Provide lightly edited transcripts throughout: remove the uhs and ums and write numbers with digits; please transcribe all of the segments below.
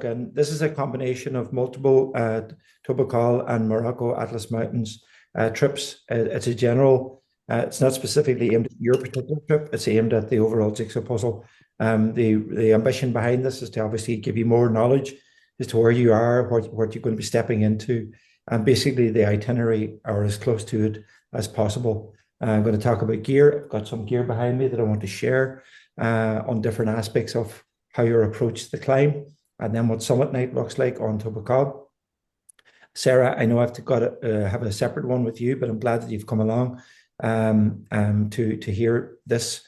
And this is a combination of multiple Toubkal and Morocco Atlas Mountains trips. It's a general, it's not specifically aimed at your particular trip, it's aimed at the overall jigsaw puzzle. The ambition behind this is to obviously give you more knowledge as to where you are, what you're going to be stepping into, and basically the itinerary or as close to it as possible. I'm going to talk about gear. I've got some gear behind me that I want to share on different aspects of how you approach the climb, and then what summit night looks like on Toubkal. Sarah, I know have a separate one with you, but I'm glad that you've come along to hear this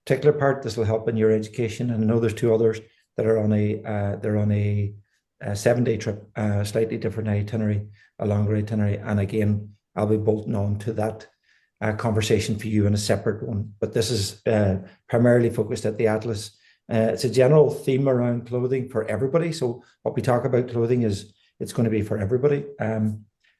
particular part. This will help in your education, and I know there's two others that are on a 7-day trip, slightly different itinerary, a longer itinerary, and again I'll be bolting on to that conversation for you in a separate one. But this is primarily focused at the Atlas. It's a general theme around clothing for everybody. So what we talk about clothing it's going to be for everybody.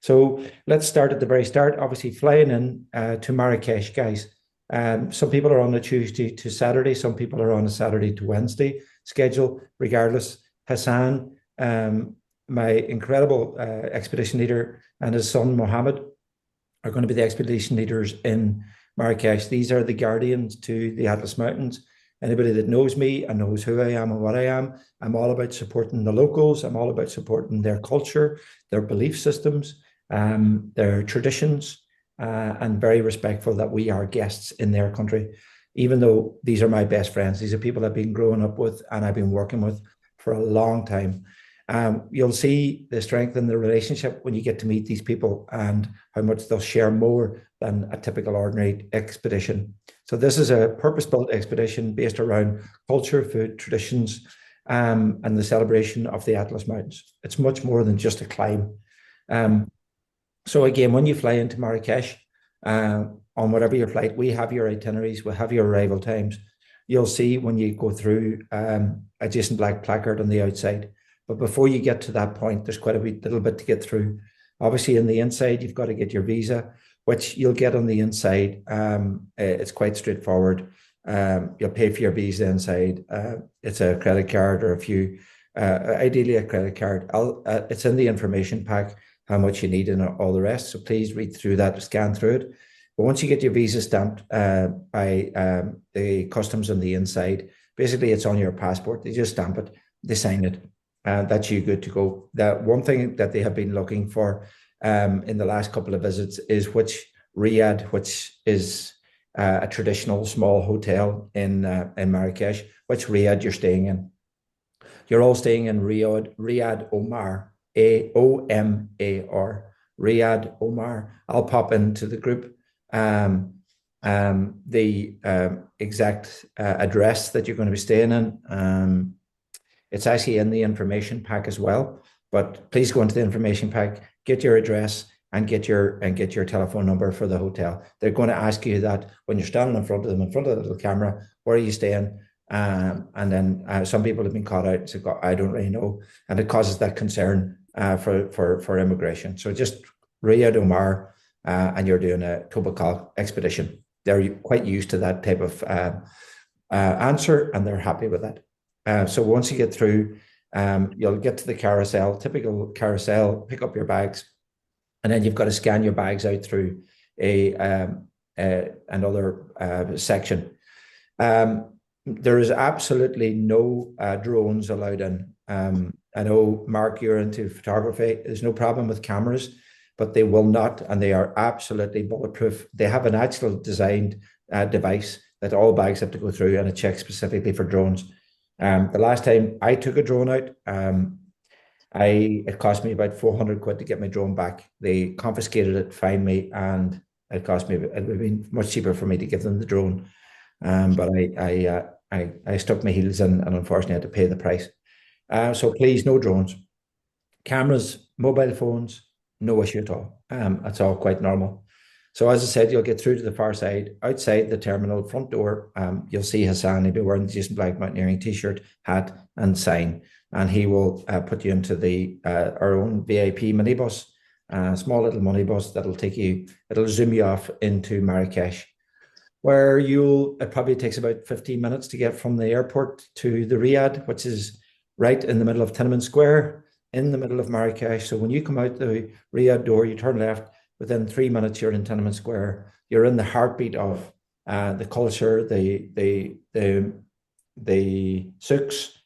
So let's start at the very start. Obviously, flying in to Marrakesh, guys. Some people are on a Tuesday to Saturday. Some people are on a Saturday to Wednesday schedule. Regardless, Hassan, my incredible expedition leader, and his son Mohammed are going to be the expedition leaders in Marrakesh. These are the guardians to the Atlas Mountains. Anybody that knows me and knows who I am and what I am, I'm all about supporting the locals. I'm all about supporting their culture, their belief systems, their traditions, and very respectful that we are guests in their country. Even though these are my best friends, these are people I've been growing up with and I've been working with for a long time. You'll see the strength in the relationship when you get to meet these people and how much they'll share more than a typical ordinary expedition. So this is a purpose-built expedition based around culture, food, traditions, and the celebration of the Atlas Mountains. It's much more than just a climb. So again, when you fly into Marrakesh, on whatever your flight, we have your itineraries, we have your arrival times. You'll see when you go through a Jason Black placard on the outside. But before you get to that point, there's quite a little bit to get through. Obviously, in the inside, you've got to get your visa, which you'll get on the inside. It's quite straightforward. You'll pay for your visa inside. It's a credit card or a few, ideally a credit card. It's in the information pack, how much you need and all the rest. So please read through that, scan through it. But once you get your visa stamped by the customs on the inside, basically it's on your passport. They just stamp it, they sign it. That's you good to go. That one thing that they have been looking for in the last couple of visits is which Riyadh, which is a traditional small hotel in Marrakesh, which Riyadh you're staying in. You're all staying in Riyadh Omar, Omar, Riyadh Omar. I'll pop into the group the exact address that you're going to be staying in. It's actually in the information pack as well, but please go into the information pack, get your address and get your telephone number for the hotel. They're going to ask you that when you're standing in front of them, in front of the little camera, where are you staying? And then some people have been caught out and said, I don't really know. And it causes that concern for immigration. So just Riyadh Omar, and you're doing a Toubkal expedition. They're quite used to that type of answer, and they're happy with that. So once you get through, you'll get to the carousel, typical carousel, pick up your bags, and then you've got to scan your bags out through another section. There is absolutely no drones allowed in. I know, Mark, you're into photography. There's no problem with cameras, but they will not, and they are absolutely bulletproof. They have an actual designed device that all bags have to go through, and it checks specifically for drones. The last time I took a drone out, it cost me about 400 quid to get my drone back. They confiscated it, fined me, and it would have been much cheaper for me to give them the drone. But I stuck my heels in and unfortunately had to pay the price. So please, no drones. Cameras, mobile phones, no issue at all. That's all quite normal. So as I said, you'll get through to the far side. Outside the terminal front door, you'll see Hassan. He'll be wearing the Jason Black Mountaineering t-shirt, hat and sign. And he will put you into our own VIP minibus, small little minibus that'll it'll zoom you off into Marrakesh, where it probably takes about 15 minutes to get from the airport to the Riyadh, which is right in the middle of Tiananmen Square, in the middle of Marrakesh. So when you come out the Riyadh door, you turn left, within 3 minutes, you're in Tiananmen Square. You're in the heartbeat of the culture, the souks,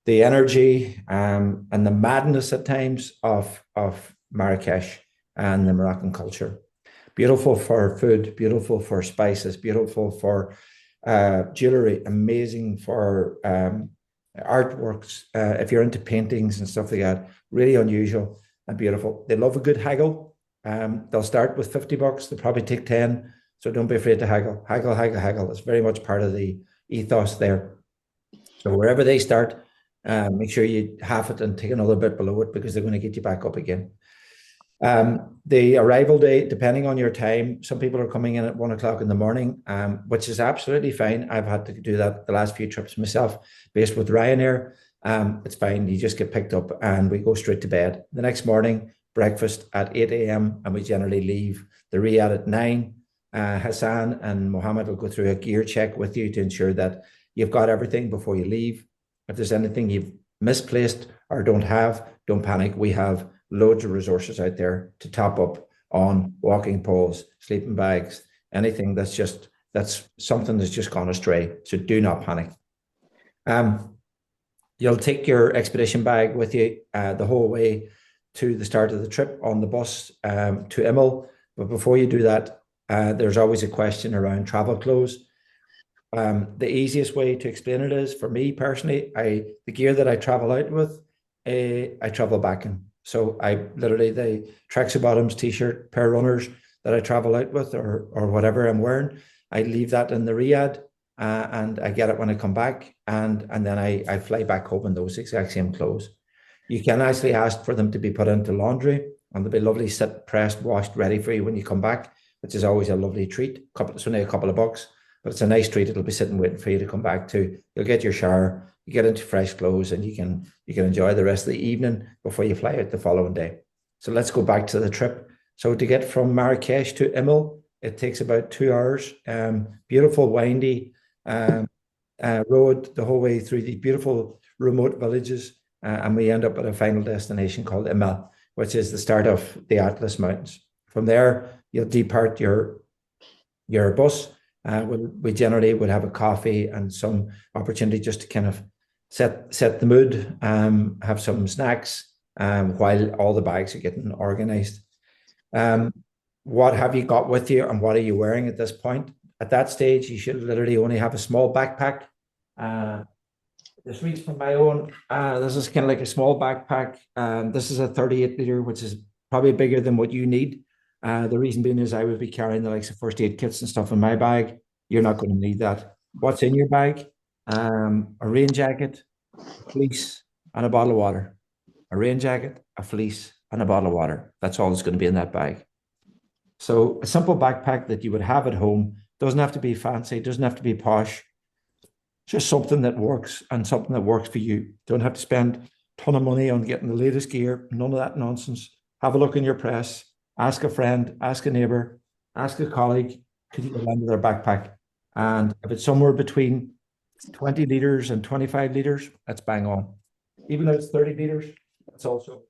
the energy, and the madness at times of Marrakesh and the Moroccan culture. Beautiful for food, beautiful for spices, beautiful for jewelry, amazing for artworks. If you're into paintings and stuff like that, really unusual and beautiful. They love a good haggle. They'll start with $50. They'll probably take 10. So don't be afraid to haggle. Haggle, haggle, haggle. It's very much part of the ethos there. So wherever they start, make sure you half it and take another bit below it, because they're going to get you back up again. The arrival day, depending on your time, some people are coming in at 1 o'clock in the morning, which is absolutely fine. I've had to do that the last few trips myself, based with Ryanair. It's fine. You just get picked up and we go straight to bed. The next morning, breakfast at 8 a.m. and we generally leave the Riyadh at 9. Hassan and Mohammed will go through a gear check with you to ensure that you've got everything before you leave. If there's anything you've misplaced or don't have, don't panic. We have loads of resources out there to top up on walking poles, sleeping bags, anything that's something that's just gone astray. So do not panic. You'll take your expedition bag with you the whole way to the start of the trip on the bus to Immel. But before you do that, there's always a question around travel clothes. The easiest way to explain it is, for me personally, the gear that I travel out with, I travel back in. So I literally, the tracksuit bottoms, t-shirt, pair of runners that I travel out with, or whatever I'm wearing, I leave that in the Riyadh, and I get it when I come back, and then I fly back home in those exact same clothes. You can actually ask for them to be put into laundry, and they'll be lovely, sit, pressed, washed, ready for you when you come back, which is always a lovely treat. It's only a couple of bucks, but it's a nice treat. It'll be sitting waiting for you to come back to. You'll get your shower, you get into fresh clothes, and you can enjoy the rest of the evening before you fly out the following day. So let's go back to the trip. So to get from Marrakesh to Immel, it takes about 2 hours. Beautiful, windy road the whole way through these beautiful remote villages, and we end up at a final destination called Immel, which is the start of the Atlas Mountains. From there, you'll depart your bus. We generally would have a coffee and some opportunity just to kind of set the mood, have some snacks while all the bags are getting organized. What have you got with you, and what are you wearing at this point? At that stage, you should literally only have a small backpack. This reads from my own. This is kind of like a small backpack. This is a 38 liter, which is probably bigger than what you need. The reason being is I would be carrying the likes of first aid kits and stuff in my bag. You're not going to need that. What's in your bag? A rain jacket, a fleece, and a bottle of water. A rain jacket, a fleece, and a bottle of water. That's all that's going to be in that bag. So a simple backpack that you would have at home. Doesn't have to be fancy, doesn't have to be posh. Just something that works, and something that works for you. Don't have to spend a ton of money on getting the latest gear. None of that nonsense. Have a look in your press. Ask a friend, ask a neighbor, ask a colleague, could you lend their backpack? And if it's somewhere between 20 liters and 25 liters, that's bang on. Even though it's 30 liters, that's also.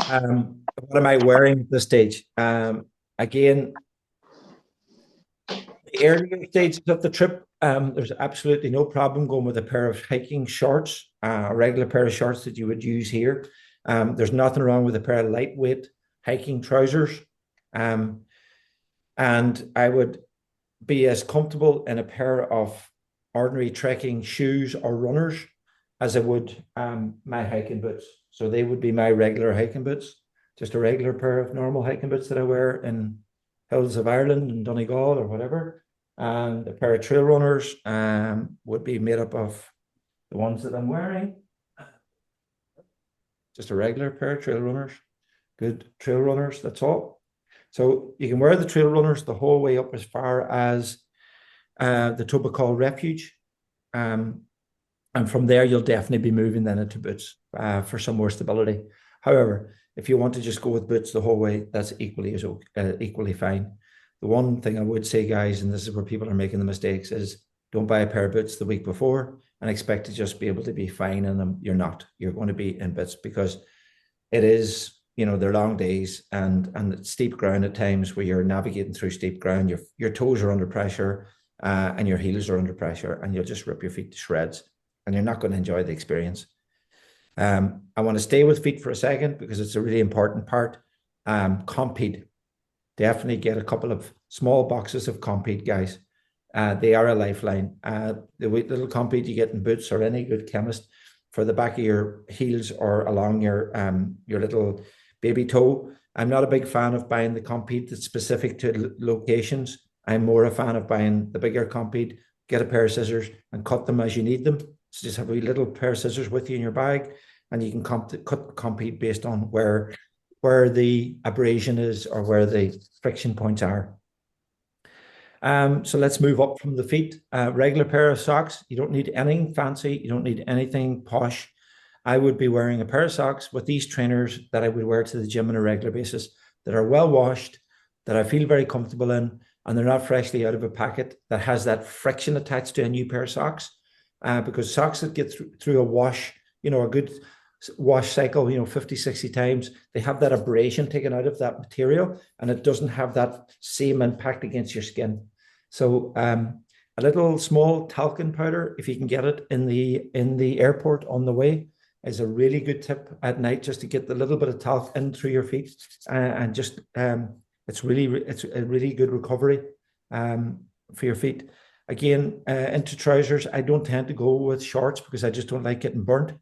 What am I wearing at this stage? Again, the earlier stages of the trip, there's absolutely no problem going with a pair of hiking shorts, a regular pair of shorts that you would use here. There's nothing wrong with a pair of lightweight hiking trousers. And I would be as comfortable in a pair of ordinary trekking shoes or runners as I would my hiking boots. So they would be my regular hiking boots, just a regular pair of normal hiking boots that I wear in hills of Ireland and Donegal or whatever. And a pair of trail runners would be made up of the ones that I'm wearing. Just a regular pair of trail runners, good trail runners, that's all. So you can wear the trail runners the whole way up as far as the Toubkal Refuge. And from there, you'll definitely be moving then into boots for some more stability. However, if you want to just go with boots the whole way, that's equally fine. The one thing I would say, guys, and this is where people are making the mistakes, is don't buy a pair of boots the week before. and expect to just be able to be fine in them. You're not. You're going to be in bits because it is, they're long days and steep ground at times where you're navigating through steep ground. Your toes are under pressure and your heels are under pressure, and you'll just rip your feet to shreds, and you're not going to enjoy the experience. I want to stay with feet for a second because it's a really important part. Compete. Definitely get a couple of small boxes of Compete, guys. They are a lifeline. The little Compete you get in boots or any good chemist for the back of your heels or along your little baby toe. I'm not a big fan of buying the Compete that's specific to locations. I'm more a fan of buying the bigger Compete, get a pair of scissors and cut them as you need them. So just have a little pair of scissors with you in your bag, and you can cut the Compete based on where the abrasion is or where the friction points are. So let's move up from the feet. Regular pair of socks. You don't need anything fancy. You don't need anything posh. I would be wearing a pair of socks with these trainers that I would wear to the gym on a regular basis, that are well washed, that I feel very comfortable in, and they're not freshly out of a packet that has that friction attached to a new pair of socks. Because socks that get through a wash, a good wash cycle, 50, 60 times, they have that abrasion taken out of that material, and it doesn't have that same impact against your skin. So a little small talcum powder, if you can get it in the airport on the way, is a really good tip at night, just to get the little bit of talc in through your feet, and just it's a really good recovery for your feet. Again, into trousers, I don't tend to go with shorts because I just don't like getting burnt.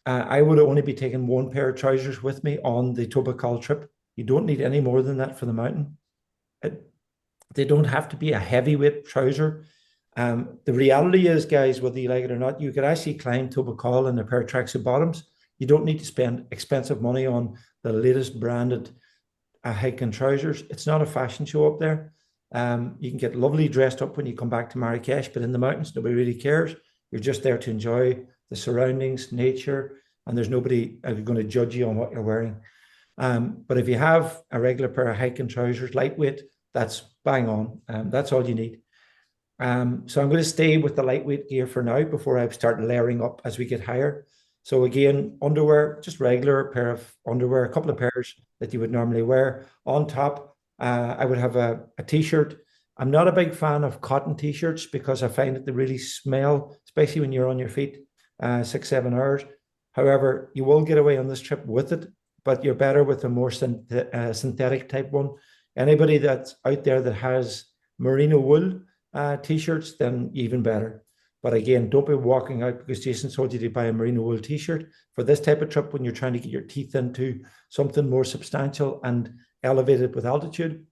I would only be taking one pair of trousers with me on the Toubkal trip. You don't need any more than that for the mountain. They don't have to be a heavyweight trouser. The reality is, guys, whether you like it or not, you could actually climb Toubkal in a pair of tracksuit bottoms. You don't need to spend expensive money on the latest branded hiking trousers. It's not a fashion show up there. You can get lovely dressed up when you come back to Marrakesh, but in the mountains, nobody really cares. You're just there to enjoy the surroundings, nature, and there's nobody going to judge you on what you're wearing. But if you have a regular pair of hiking trousers, lightweight, that's bang on. That's all you need. So I'm going to stay with the lightweight gear for now before I start layering up as we get higher. So again, underwear, just regular pair of underwear, a couple of pairs that you would normally wear. On top, I would have a t-shirt. I'm not a big fan of cotton t-shirts because I find that they really smell, especially when you're on your feet 6-7 hours. However, you will get away on this trip with it, but you're better with a more synthetic type one. Anybody that's out there that has merino wool t-shirts, then even better. But again, don't be walking out because Jason told you to buy a merino wool t-shirt for this type of trip when you're trying to get your teeth into something more substantial and elevated with altitude.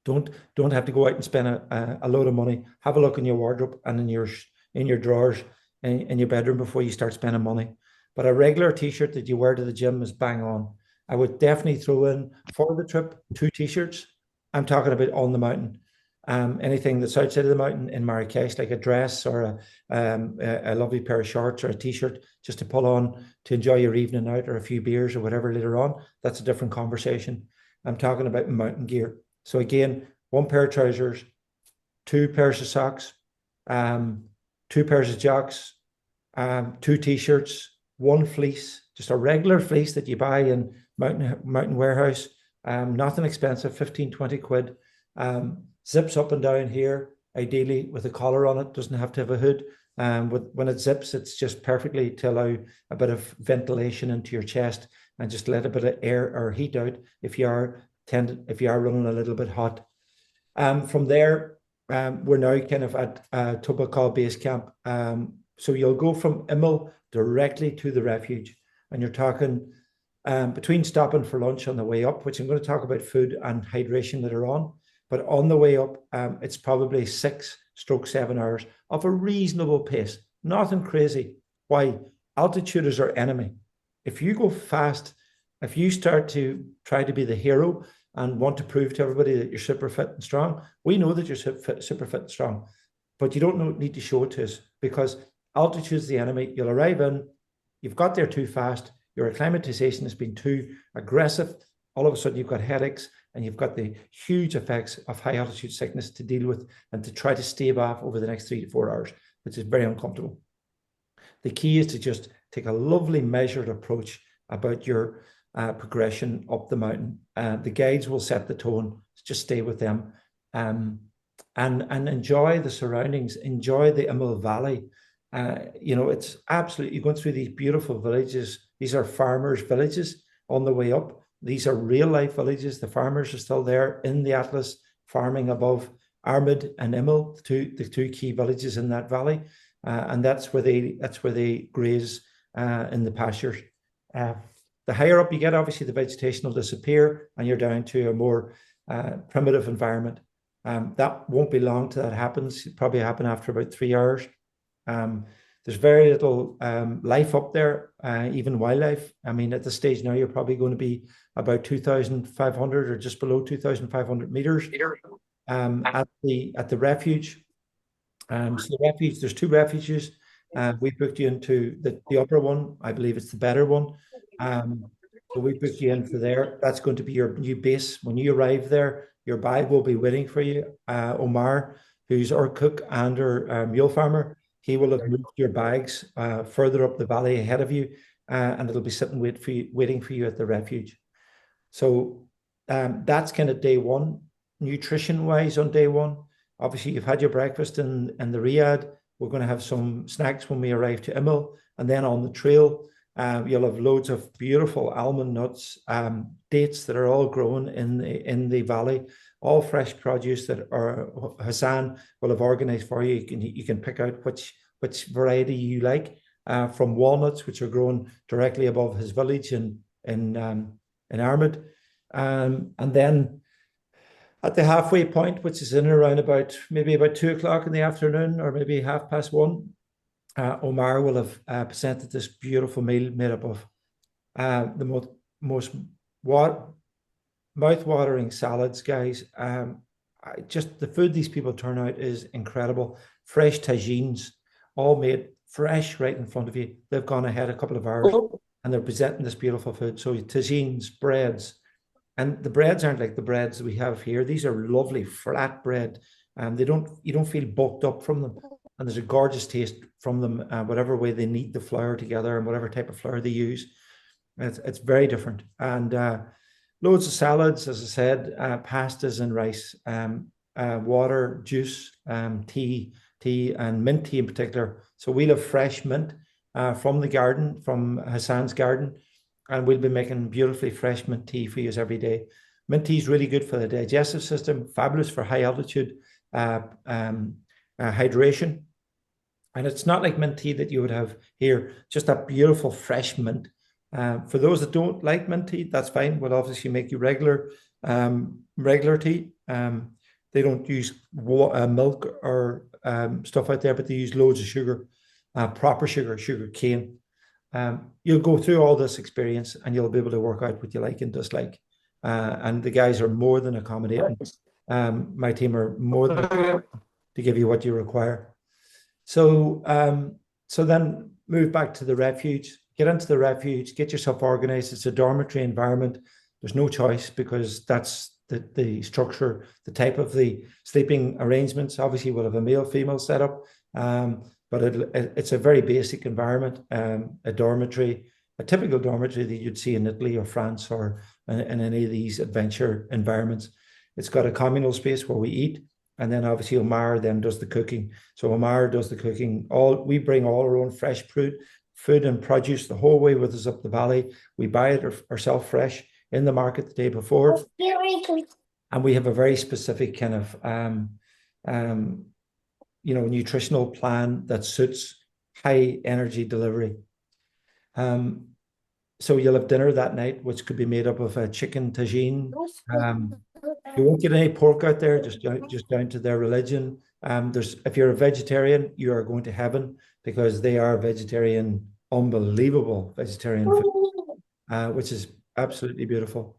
Don't have to go out and spend a load of money. Have a look in your wardrobe and in your drawers in your bedroom before you start spending money. But a regular t-shirt that you wear to the gym is bang on. I would definitely throw in for the trip 2 t-shirts. I'm talking about on the mountain. Anything that's outside of the mountain in Marrakesh, like a dress or a lovely pair of shorts or a t-shirt, just to pull on to enjoy your evening out or a few beers or whatever later on, that's a different conversation. I'm talking about mountain gear. So again, 1 pair of trousers, 2 pairs of socks, 2 pairs of jocks, 2 t-shirts, 1 fleece, just a regular fleece that you buy in Mountain Warehouse. Nothing expensive, 15, 20 quid. Zips up and down here, ideally with a collar on it, doesn't have to have a hood. When it zips, it's just perfectly to allow a bit of ventilation into your chest and just let a bit of air or heat out if you are running a little bit hot. From there, we're now kind of at Toubkal base camp. So you'll go from Immel directly to the refuge, and you're talking between stopping for lunch on the way up, which I'm going to talk about food and hydration later on. But on the way up, it's probably 6-7 hours of a reasonable pace. Nothing crazy. Why? Altitude is our enemy. If you go fast, if you start to try to be the hero and want to prove to everybody that you're super fit and strong, we know that you're super fit and strong, but you don't need to show it to us because altitude is the enemy. You'll arrive in, you've got there too fast, your acclimatization has been too aggressive. All of a sudden, you've got headaches and you've got the huge effects of high altitude sickness to deal with and to try to stave off over the next 3 to 4 hours, which is very uncomfortable. The key is to just take a lovely measured approach about your progression up the mountain. The guides will set the tone. Just stay with them, and enjoy the surroundings. Enjoy the Immel Valley. It's absolutely, you're going through these beautiful villages. These are farmers' villages on the way up. These are real life villages. The farmers are still there in the Atlas, farming above Armid and Immel, the two key villages in that valley, and that's where they graze in the pastures. The higher up you get, obviously the vegetation will disappear, and you're down to a more primitive environment. That won't be long till that happens. It'll probably happen after about 3 hours. There's very little life up there, even wildlife. I mean, at this stage now, you're probably going to be about 2,500 or just below 2,500 meters at the refuge. So the refuge, there's two refuges. We booked you into the upper one. I believe it's the better one. So we booked you in for there. That's going to be your new base. When you arrive there, your bag will be waiting for you. Omar, who's our cook and our mule farmer, he will have moved your bags further up the valley ahead of you, and it'll be sitting waiting for you at the refuge. So that's kind of day one. Nutrition-wise on day one, obviously you've had your breakfast in the riad. We're going to have some snacks when we arrive to Immel, and then on the trail, you'll have loads of beautiful almond nuts, dates that are all grown in the valley, all fresh produce that Hassan will have organized for you. You can pick out which variety you like, from walnuts, which are grown directly above his village in Armid, and then at the halfway point, which is in around maybe about 2 o'clock in the afternoon, or maybe 1:30, Omar will have presented this beautiful meal made up of the most mouth-watering salads, guys. Just the food these people turn out is incredible. Fresh tagines, all made fresh right in front of you. They've gone ahead a couple of hours and they're presenting this beautiful food. So tagines, breads, and the breads aren't like the breads we have here. These are lovely flat bread, and you don't feel bulked up from them. And there's a gorgeous taste from them, whatever way they knead the flour together and whatever type of flour they use. It's very different. And loads of salads, as I said, pastas and rice, water, juice, tea, and mint tea in particular. So we'll have fresh mint from the garden, from Hassan's garden, and we'll be making beautifully fresh mint tea for you every day. Mint tea is really good for the digestive system, fabulous for high altitude hydration. And it's not like mint tea that you would have here, just that beautiful fresh mint. For those that don't like mint tea, that's fine. We'll obviously make you regular tea. They don't use milk or stuff out there, but they use loads of sugar, proper sugar cane. You'll go through all this experience and you'll be able to work out what you like and dislike. And the guys are more than accommodating. My team are more than to give you what you require. So then move back to the refuge, get into the refuge, get yourself organized. It's a dormitory environment. There's no choice because that's the structure, the type of the sleeping arrangements. Obviously, we'll have a male, female setup, but it's a very basic environment, a dormitory, a typical dormitory that you'd see in Italy or France or in any of these adventure environments. It's got a communal space where we eat. And then obviously Omar then does the cooking. So Omar does the cooking. We bring all our own fresh food and produce the whole way with us up the valley. We buy it ourselves fresh in the market the day before. And we have a very specific kind of nutritional plan that suits high energy delivery. So you'll have dinner that night, which could be made up of a chicken tagine. You won't get any pork out there, just down to their religion. If you're a vegetarian, you are going to heaven because they are vegetarian, unbelievable vegetarian food, which is absolutely beautiful.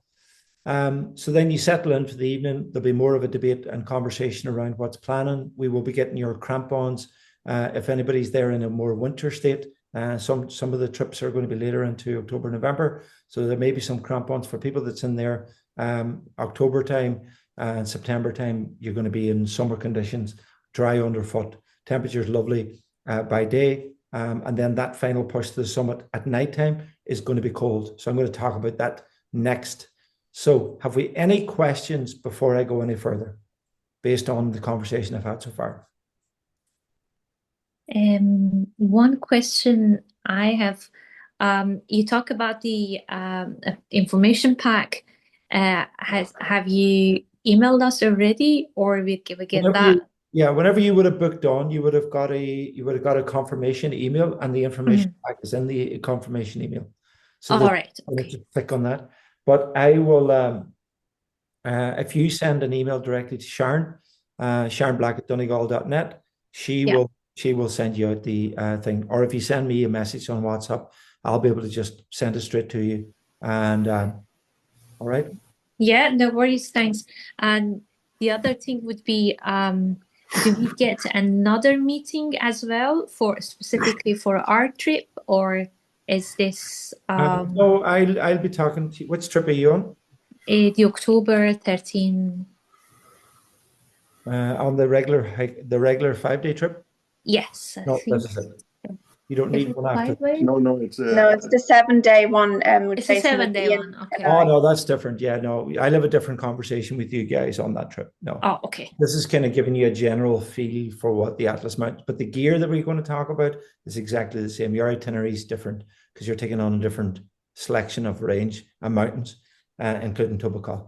So then you settle in for the evening. There'll be more of a debate and conversation around what's planning. We will be getting your crampons. If anybody's there in a more winter state, some of the trips are going to be later into October, November. So there may be some crampons for people that's in there. October time and September time, you're going to be in summer conditions, dry underfoot. Temperature's lovely by day. And then that final push to the summit at nighttime is going to be cold. So I'm going to talk about that next. So have we any questions before I go any further, based on the conversation I've had so far? One question I have, you talk about the information pack. Have you emailed us already, or we get Whenever that? you, yeah, whenever you would have booked on, you would have got a confirmation email, and the information Mhm. pack is in the confirmation email. So All there's right. you need Okay. to click on that. But I will, if you send an email directly to Sharon, sharonblack@donegal.net, she Yeah. will she will send you out the thing. Or if you send me a message on WhatsApp, I'll be able to just send it straight to you. And all right. Yeah. No worries. Thanks. And the other thing would be, do we get another meeting as well for specifically for our trip, or is this No, I'll be talking to you. Which trip are you on? the October 13? On the regular hike, the regular 5-day trip? Yes, I No, think. this is it. You don't Is need it one after. 5 days? No, it's No, it's the 7-day one with It's a facing with 7 day the one. inn. Okay. Oh no, that's different. Yeah, no, I'll have a different conversation with you guys on that trip. No, Oh, okay. this is kind of giving you a general feel for what the Atlas Mountains, but the gear that we're going to talk about is exactly the same. Your itinerary is different because you're taking on a different selection of range and mountains, including Toubkal.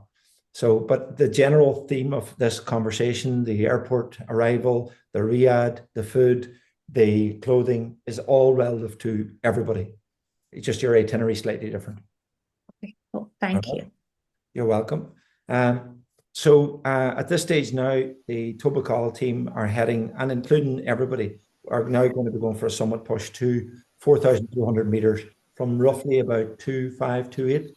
So, but the general theme of this conversation, the airport arrival, the riad, the food, the clothing is all relative to everybody. It's just your itinerary is slightly different. Okay. Well, All thank right. you. You're welcome. So at this stage now, the Toubkal team are heading, and including everybody, are now going to be going for a summit push to 4,200 meters from roughly about 2,528.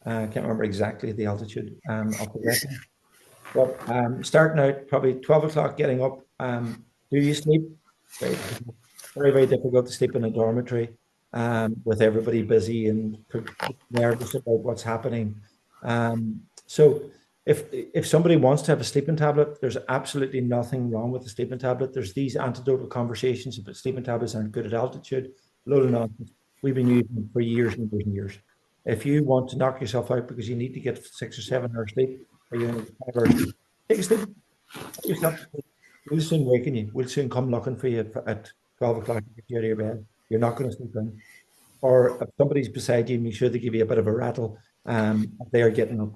I can't remember exactly the altitude of the record. But starting out probably 12 o'clock, getting up. Do you sleep? Very, very, very difficult to sleep in a dormitory with everybody busy and nervous about what's happening. So if somebody wants to have a sleeping tablet, there's absolutely nothing wrong with the sleeping tablet. There's these anecdotal conversations about sleeping tablets aren't good at altitude. Load of nonsense. We've been using them for years and years and years. If you want to knock yourself out because you need to get 6 or 7 hours sleep, or you only get 5 hours, take a sleep. Put yourself to sleep. We'll soon waken you. We'll soon come looking for you at 12 o'clock to get you out of your bed. You're not going to sleep in. Or if somebody's beside you, make sure they give you a bit of a rattle if they are getting up.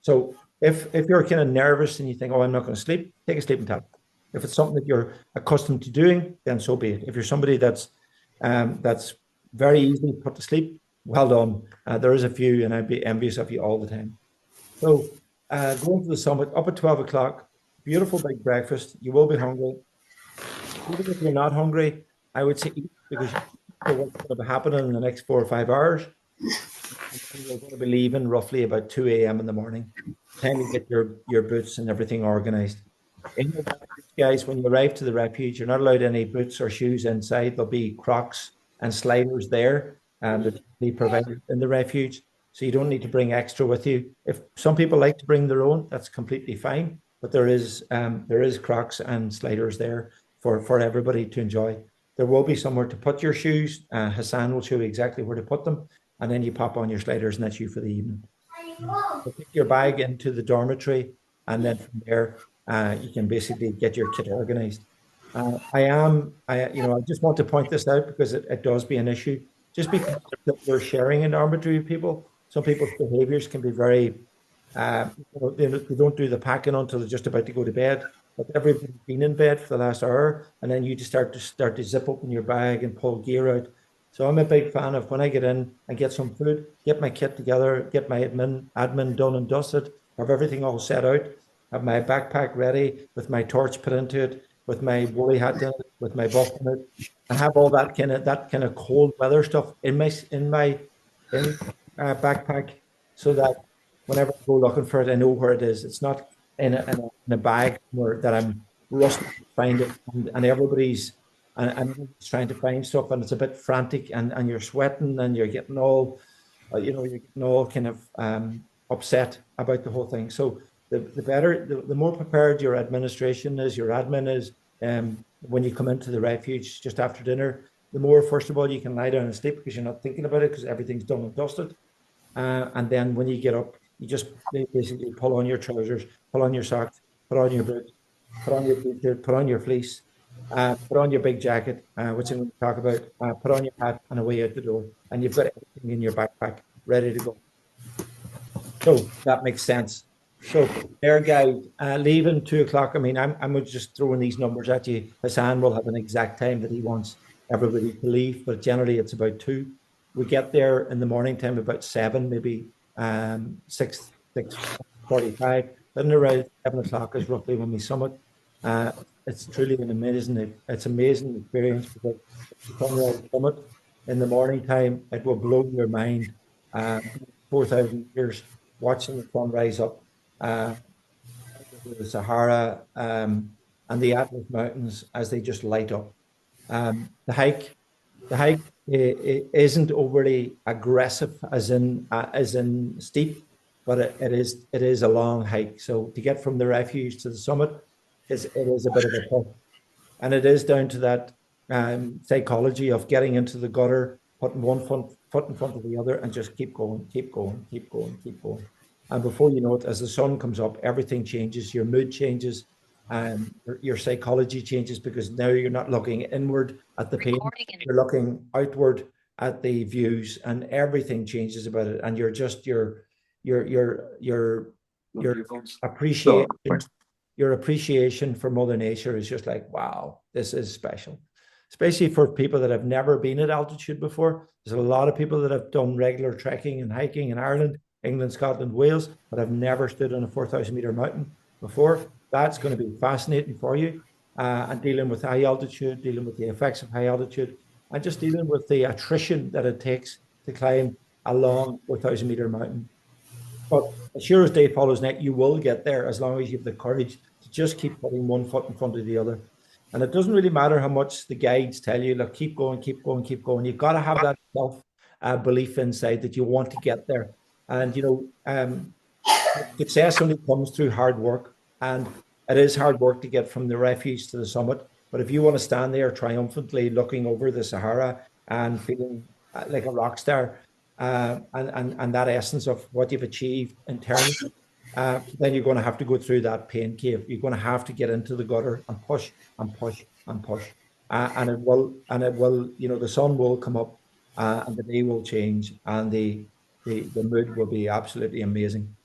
So if you're kind of nervous and you think, oh, I'm not going to sleep, take a sleeping tablet. If it's something that you're accustomed to doing, then so be it. If you're somebody that's very easily put to sleep, well done. There is a few, and I'd be envious of you all the time. So going to the summit up at 12 o'clock, beautiful big breakfast. You will be hungry. Even if you're not hungry, I would say eat because you know what's going to be happening in the next 4 or 5 hours. And then you're going to be leaving roughly about 2 a.m. in the morning. Time to get your boots and everything organized. In the refuge, guys, when you arrive to the refuge, you're not allowed any boots or shoes inside. There'll be Crocs and sliders there, and that they provided in the refuge. So you don't need to bring extra with you. If some people like to bring their own, that's completely fine. But there is Crocs and sliders there for everybody to enjoy. There will be somewhere to put your shoes. Hassan will show you exactly where to put them, and then you pop on your sliders, and that's you for the evening. So take your bag into the dormitory, and then from there, you can basically get your kit organized. I just want to point this out because it does be an issue. Just because you're sharing an dormitory with people, some people's behaviors can be very, they don't do the packing until they're just about to go to bed. But everybody's been in bed for the last hour, and then you just start to zip open your bag and pull gear out. So I'm a big fan of when I get in and get some food, get my kit together, get my admin done and dusted, have everything all set out, have my backpack ready with my torch put into it, with my woolly hat in it, with my buff in it, and have all that kind of cold weather stuff in backpack, so that whenever I go looking for it, I know where it is. It's not in a bag where that I'm rusty to find it, and everybody's trying to find stuff, and it's a bit frantic, and you're sweating, and you're getting all kind of upset about the whole thing. So the more prepared your administration is, your admin is, when you come into the refuge just after dinner, the more, first of all, you can lie down and sleep because you're not thinking about it because everything's done and dusted. And then when you get up, you just basically pull on your trousers, pull on your socks, put on your boots, put on your t-shirt, put on your fleece, put on your big jacket, which I'm going to talk about, put on your hat and away out the door. And you've got everything in your backpack ready to go. So that makes sense. So there, guys, leaving 2 o'clock. I mean, I'm just throwing these numbers at you. Hassan will have an exact time that he wants everybody to leave, but generally it's about 2. We get there in the morning time about 7, maybe 6:45. Then around 7 o'clock is roughly when we summit. It's truly an amazing experience because the sunrise summit in the morning time, it will blow your mind. 4,000 meters watching the sun rise up the Sahara and the Atlas Mountains as they just light up. The hike isn't overly aggressive as in steep, but it is a long hike. So to get from the refuge to the summit it is a bit of a push, and it is down to that psychology of getting into the gutter, putting one foot in front of the other, and just keep going, keep going, keep going, keep going. And before you know it, as the sun comes up, everything changes. Your mood changes, and your psychology changes because now you're not looking inward at the pain, you're looking outward at the views, and everything changes about it. And you're just your appreciation, your appreciation for Mother Nature is just like, wow, this is special. Especially for people that have never been at altitude before. There's a lot of people that have done regular trekking and hiking in Ireland, England, Scotland, Wales, but have never stood on a 4,000-meter mountain before. That's going to be fascinating for you. And dealing with high altitude, dealing with the effects of high altitude, and just dealing with the attrition that it takes to climb a long 4,000-meter mountain. But as sure as day follows night, you will get there as long as you have the courage to just keep putting one foot in front of the other. And it doesn't really matter how much the guides tell you, look, keep going, keep going, keep going. You've got to have that self-belief inside that you want to get there. And, success only comes through hard work. And it is hard work to get from the refuge to the summit. But if you want to stand there triumphantly looking over the Sahara and feeling like a rock star, and that essence of what you've achieved internally, then you're going to have to go through that pain cave. You're going to have to get into the gutter and push and push and push, and it will, the sun will come up, and the day will change, and the mood will be absolutely amazing.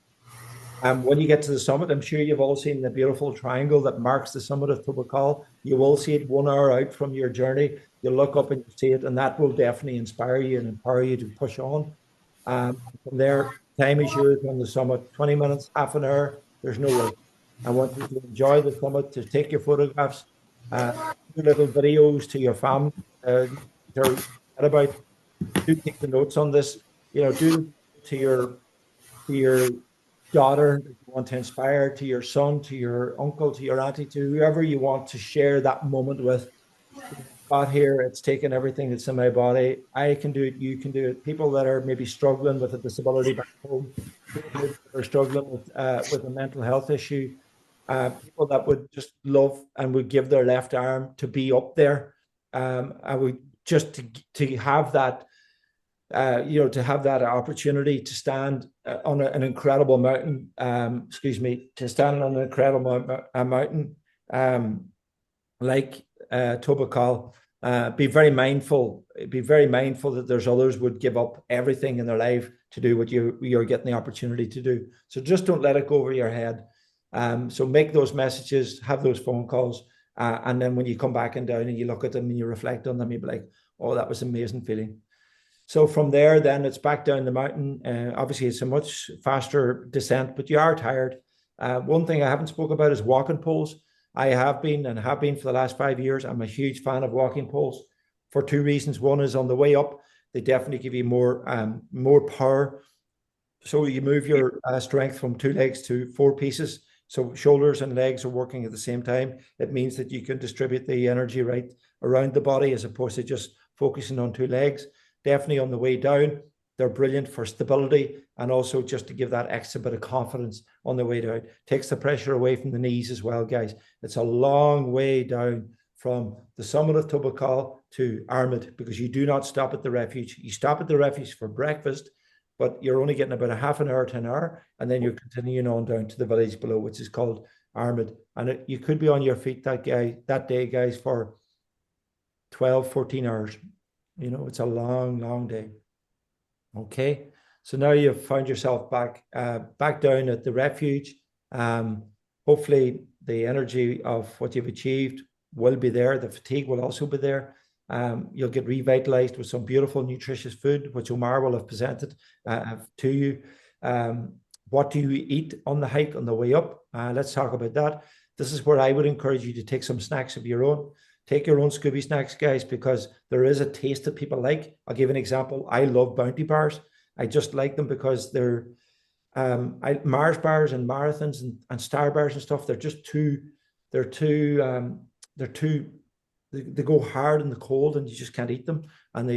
When you get to the summit, I'm sure you've all seen the beautiful triangle that marks the summit of Toubkal. You will see it 1 hour out from your journey. You'll look up and you see it, and that will definitely inspire you and empower you to push on. From there, time is yours on the summit. 20 minutes, half an hour, there's no rush. I want you to enjoy the summit, to take your photographs, do little videos to your family. Do take the notes on this. Do to your daughter that you want to inspire, to your son, to your uncle, to your auntie, to whoever you want to share that moment with. Got here, it's taken everything that's in my body. I can do it, you can do it. People that are maybe struggling with a disability back home, people that are struggling with a mental health issue, people that would just love and would give their left arm to be up there. I would just to have that, to have that opportunity to stand on an incredible mountain, to stand on an incredible mountain like Toubkal. Be very mindful that there's others would give up everything in their life to do what you're getting the opportunity to do. So just don't let it go over your head. So make those messages, have those phone calls, and then when you come back and down and you look at them and you reflect on them, you'll be like, oh, that was an amazing feeling. So from there, then it's back down the mountain. Obviously, it's a much faster descent, but you are tired. One thing I haven't spoke about is walking poles. I have been for the last 5 years. I'm a huge fan of walking poles for 2 reasons. One is on the way up, they definitely give you more power. So you move your strength from 2 legs to 4 pieces. So shoulders and legs are working at the same time. It means that you can distribute the energy right around the body as opposed to just focusing on 2 legs. Definitely on the way down, they're brilliant for stability and also just to give that extra bit of confidence on the way down. Takes the pressure away from the knees as well, guys. It's a long way down from the summit of Toubkal to Armid, because you do not stop at the refuge. You stop at the refuge for breakfast, but you're only getting about a half an hour to an hour, and then you're continuing on down to the village below, which is called Armid. And you could be on your feet that day, guys, for 12, 14 hours. You know, it's a long, long day. Okay, so now you've found yourself back down at the refuge. Hopefully the energy of what you've achieved will be there. The fatigue will also be there. You'll get revitalized with some beautiful, nutritious food, which Omar will have presented to you. What do you eat on the hike on the way up? Let's talk about that. This is where I would encourage you to take some snacks of your own. Take your own Scooby snacks, guys, because there is a taste that people like. I'll give an example. I love Bounty bars. I just like them because they're Mars bars and marathons and Star bars and stuff. They're just they go hard in the cold and you just can't eat them. And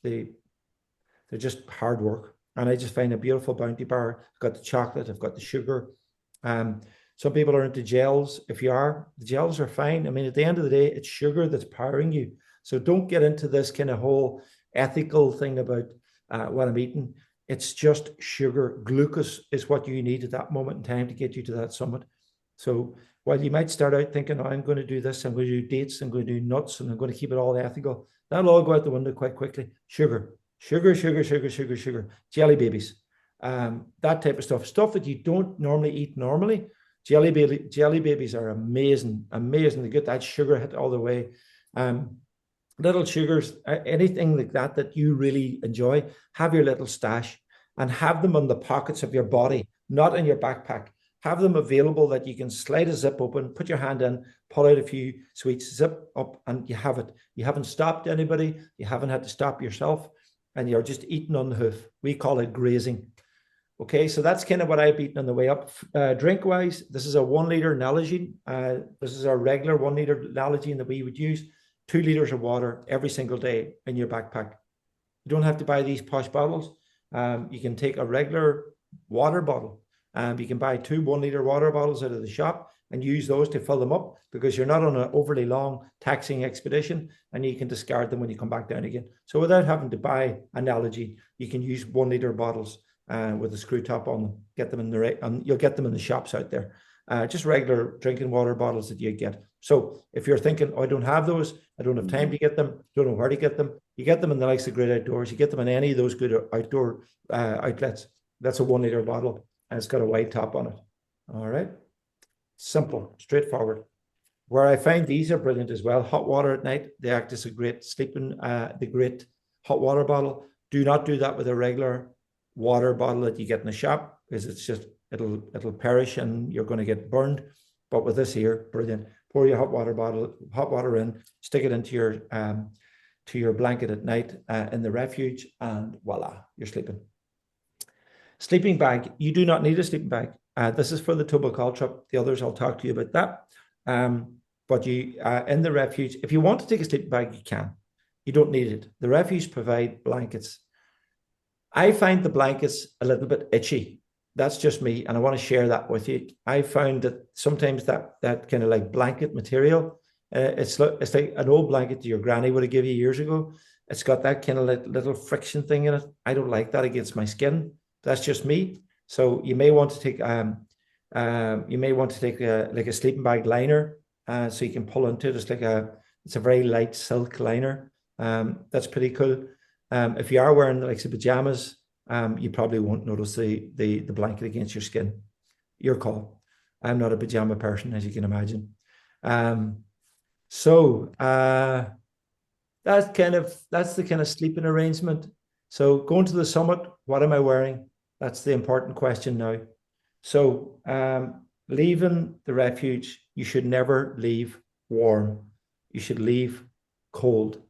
they're just hard work. And I just find a beautiful Bounty bar. I've got the chocolate, I've got the sugar. Some people are into gels. If you are, the gels are fine. I mean, at the end of the day, it's sugar that's powering you. So don't get into this kind of whole ethical thing about what I'm eating. It's just sugar. Glucose is what you need at that moment in time to get you to that summit. So while you might start out thinking, oh, I'm going to do this, I'm going to do dates, I'm going to do nuts, and I'm going to keep it all ethical, that'll all go out the window quite quickly. Sugar. Jelly babies. That type of stuff that you don't normally eat normally. Jelly babies are amazing. They get that sugar hit all the way. Little sugars, anything like that you really enjoy, have your little stash and have them on the pockets of your body, not in your backpack. Have them available that you can slide a zip open, put your hand in, pull out a few sweets, zip up, and you have it. You haven't stopped anybody. You haven't had to stop yourself, and you're just eating on the hoof. We call it grazing. Okay, so that's kind of what I've eaten on the way up. Drink-wise, this is a 1 liter Nalgene. This is our regular 1 liter Nalgene that we would use. 2 liters of water every single day in your backpack. You don't have to buy these posh bottles. You can take a regular water bottle. You can buy 2 1 liter water bottles out of the shop and use those to fill them up, because you're not on an overly long taxing expedition, and you can discard them when you come back down again. So without having to buy a Nalgene, you can use 1 liter bottles with a screw top on them. Get them in you'll get them in the shops out there. Just regular drinking water bottles that you get. So if you're thinking, oh, I don't have those, I don't have time to get them, don't know where to get them, you get them in the likes of Great Outdoors. You get them in any of those good outdoor outlets. That's a 1 liter bottle, and it's got a white top on it. All right. Simple, straightforward. Where I find these are brilliant as well. Hot water at night. They act as a great sleeping, the great hot water bottle. Do not do that with a regular water bottle that you get in the shop, because it's just, it'll perish and you're going to get burned. But with this here, brilliant. Pour your hot water in, stick it into your blanket at night in the refuge, and voila, you're sleeping. Sleeping bag. You do not need a sleeping bag. This is for the Toubkal trip. The others, I'll talk to you about that. But you in the refuge, if you want to take a sleeping bag, you can. You don't need it. The refuge provide blankets. I find the blankets a little bit itchy. That's just me, and I want to share that with you. I found that sometimes that kind of like blanket material, it's like an old blanket that your granny would have given you years ago. It's got that kind of little friction thing in it. I don't like that against my skin. That's just me. So you may want to take like a sleeping bag liner, so you can pull into it. It's a very light silk liner. That's pretty cool. If you are wearing like some pajamas, you probably won't notice the blanket against your skin. Your call. I'm not a pajama person, as you can imagine. So that's the kind of sleeping arrangement. So going to the summit, what am I wearing? That's the important question now. So leaving the refuge, you should never leave warm. You should leave cold.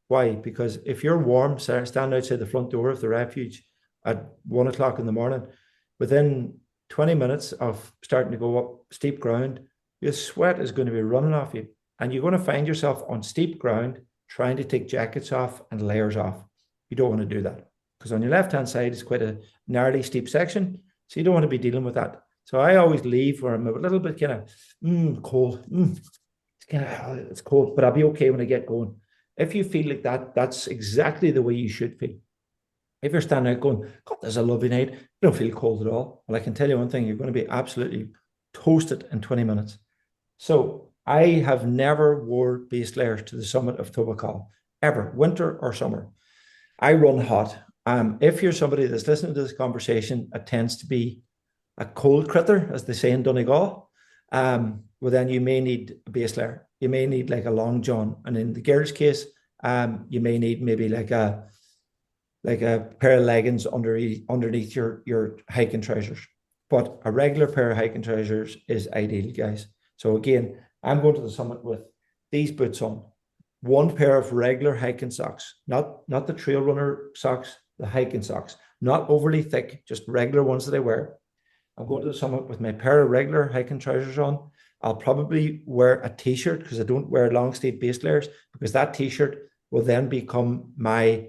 Why? Because if you're warm, stand outside the front door of the refuge at 1 o'clock in the morning, within 20 minutes of starting to go up steep ground, your sweat is going to be running off you. And you're going to find yourself on steep ground trying to take jackets off and layers off. You don't want to do that, because on your left-hand side is quite a gnarly, steep section. So you don't want to be dealing with that. So I always leave where I'm a little bit kind of cold. it's cold, but I'll be okay when I get going. If you feel like that, that's exactly the way you should feel. If you're standing out going, God, there's a lovely night, you don't feel cold at all. Well, I can tell you one thing, you're going to be absolutely toasted in 20 minutes. So I have never wore base layers to the summit of Toubkal, ever, winter or summer. I run hot. If you're somebody that's listening to this conversation, it tends to be a cold critter, as they say in Donegal. Well, then you may need a base layer. You may need like a long john, and in the girl's case, you may need maybe like a pair of leggings underneath your hiking trousers. But a regular pair of hiking trousers is ideal, guys. So again, I'm going to the summit with these boots on, one pair of regular hiking socks, not the trail runner socks, the hiking socks, not overly thick, just regular ones that I wear. I'm going to the summit with my pair of regular hiking trousers on. I'll probably wear a t-shirt because I don't wear long sleeve base layers, because that t-shirt will then become my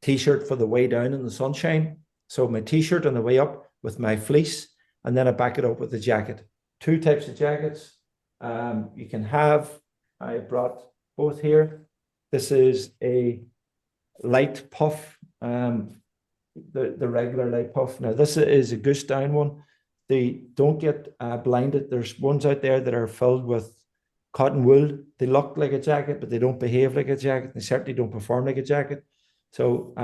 t-shirt for the way down in the sunshine. So my t-shirt on the way up with my fleece, and then I back it up with the jacket. Two types of jackets you can have. I brought both here. This is a light puff, the regular light puff. Now this is a goose down one. They don't get blinded. There's ones out there that are filled with cotton wool. They look like a jacket, but they don't behave like a jacket. They certainly don't perform like a jacket. So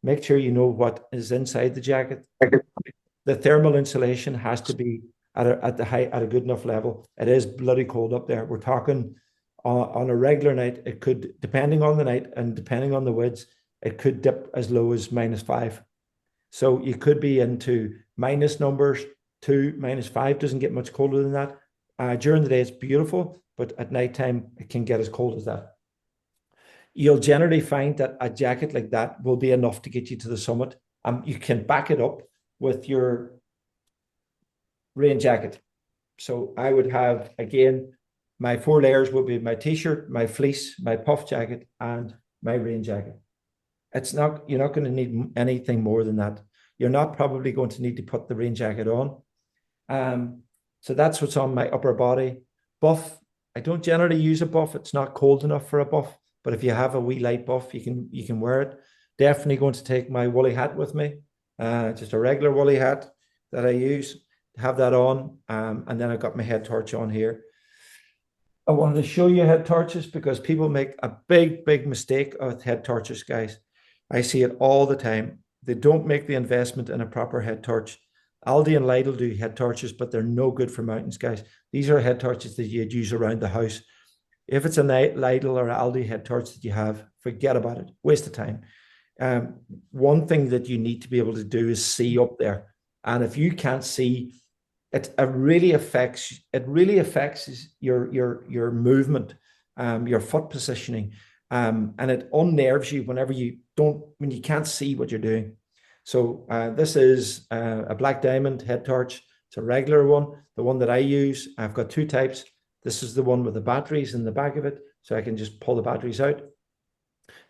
make sure you know what is inside the jacket. The thermal insulation has to be at a good enough level. It is bloody cold up there. We're talking on a regular night, it could, depending on the night and depending on the winds, it could dip as low as -5. So you could be into minus numbers. 2, -5 doesn't get much colder than that. During the day, it's beautiful, but at nighttime, it can get as cold as that. You'll generally find that a jacket like that will be enough to get you to the summit. You can back it up with your rain jacket. So I would have, again, my 4 layers will be my t-shirt, my fleece, my puff jacket, and my rain jacket. You're not going to need anything more than that. You're not probably going to need to put the rain jacket on. So that's what's on my upper body. Buff, I don't generally use a buff. It's not cold enough for a buff, but if you have a wee light buff, you can wear it. Definitely going to take my woolly hat with me, just a regular woolly hat that I use. Have that on, and then I've got my head torch on here. I wanted to show you head torches because people make a big mistake with head torches, guys. I see it all the time. They don't make the investment in a proper head torch. Aldi and Lidl do head torches, but they're no good for mountains, guys. These are head torches that you'd use around the house. If it's a Lidl or Aldi head torch that you have, forget about it. Waste of time. One thing that you need to be able to do is see up there. And if you can't see, it really affects your movement, your foot positioning, and it unnerves you when you can't see what you're doing. So this is a black diamond head torch. It's a regular one. The one that I use, I've got 2 types. This is the one with the batteries in the back of it, so I can just pull the batteries out.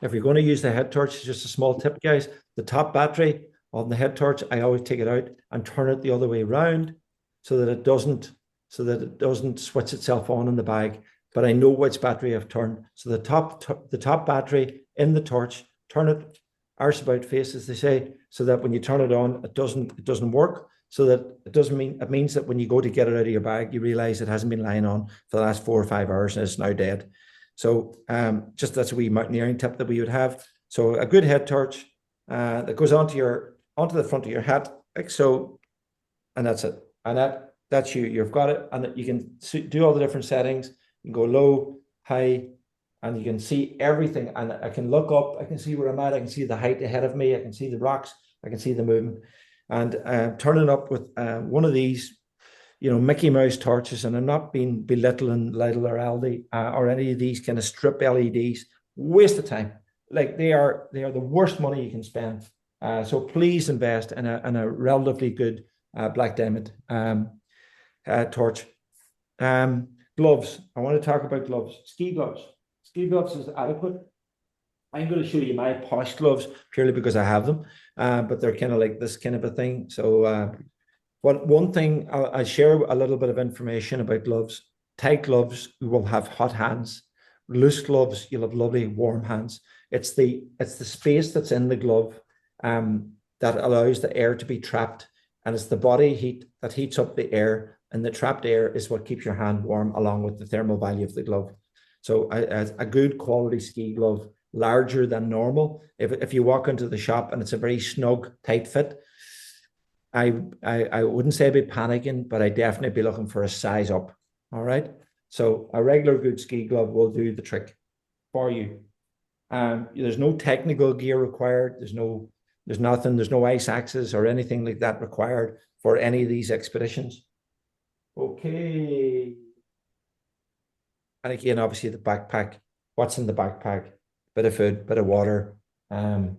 If you're going to use the head torch, just a small tip, guys. The top battery on the head torch, I always take it out and turn it the other way around so that it doesn't switch itself on in the bag. But I know which battery I've turned. So the top battery in the torch, turn it arse about face, as they say, so that when you turn it on, it doesn't work. So that it means that when you go to get it out of your bag, you realize it hasn't been lying on for the last 4 or 5 hours and it's now dead. So just that's a wee mountaineering tip that we would have. So a good head torch that goes onto the front of your hat, like so, and that's it. And that's you. You've got it, and you can do all the different settings. You can go low, high, and you can see everything. And I can look up. I can see where I'm at. I can see the height ahead of me. I can see the rocks. I can see the movement. And turning up with one of these, Mickey Mouse torches, and I'm not being belittling Lidl or Aldi or any of these kind of strip LEDs. Waste of time. Like they are the worst money you can spend. So please invest in a relatively good black diamond torch. Gloves. I want to talk about gloves. Ski gloves. Ski gloves is adequate. I'm going to show you my posh gloves purely because I have them, but they're kind of like this kind of a thing. So one thing, I'll share a little bit of information about gloves. Tight gloves, you will have hot hands. Loose gloves, you'll have lovely warm hands. It's the space that's in the glove that allows the air to be trapped, and it's the body heat that heats up the air, and the trapped air is what keeps your hand warm, along with the thermal value of the glove. So a good quality ski glove, larger than normal. If you walk into the shop and it's a very snug, tight fit, I wouldn't say I'd be panicking, but I'd definitely be looking for a size up. All right. So a regular good ski glove will do the trick for you. There's no technical gear required. There's nothing, there's no ice axes or anything like that required for any of these expeditions. Okay. And again, obviously the backpack, what's in the backpack? Bit of food, bit of water. There's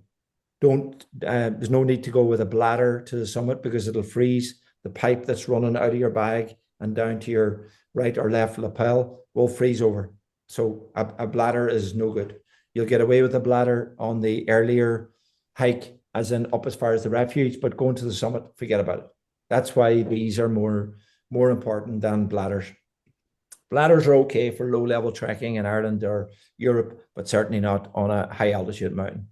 no need to go with a bladder to the summit, because it'll freeze. The pipe that's running out of your bag and down to your right or left lapel will freeze over. So a bladder is no good. You'll get away with a bladder on the earlier hike, as in up as far as the refuge, but going to the summit, forget about it. That's why these are more important than bladders. Bladders are okay for low-level trekking in Ireland or Europe, but certainly not on a high-altitude mountain.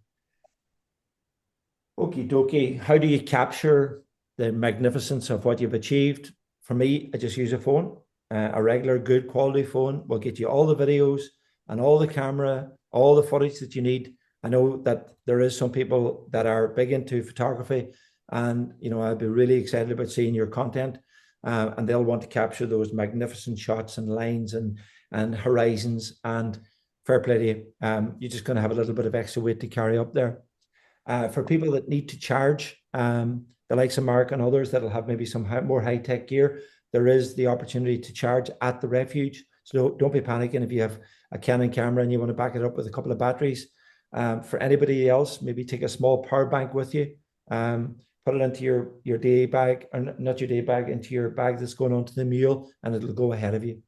Okie dokie. How do you capture the magnificence of what you've achieved? For me, I just use a phone. A regular good quality phone will get you all the videos and all the camera, all the footage that you need. I know that there is some people that are big into photography, and I'd be really excited about seeing your content, and they'll want to capture those magnificent shots and lines and horizons. And fair play to you. You're just going to have a little bit of extra weight to carry up there. For people that need to charge, the likes of Mark and others that'll have maybe some more high-tech gear, there is the opportunity to charge at the refuge. So don't be panicking if you have a Canon camera and you want to back it up with a couple of batteries. For anybody else, maybe take a small power bank with you. Put it into your day bag, or not your day bag, into your bag that's going onto the mule, and it'll go ahead of you.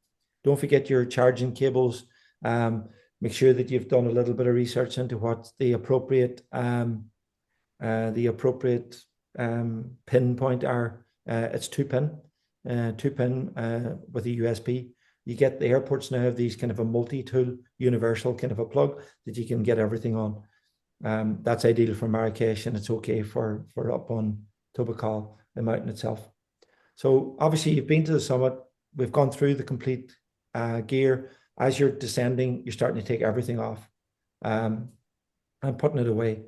Don't forget your charging cables. Make sure that you've done a little bit of research into what the appropriate pinpoint are. It's two pin with a USB. You get, the airports now have these kind of a multi-tool universal kind of a plug that you can get everything on. That's ideal for Marrakesh, and it's okay for up on Toubkal, the mountain itself. So obviously you've been to the summit. We've gone through the complete gear. As you're descending, you're starting to take everything off and putting it away.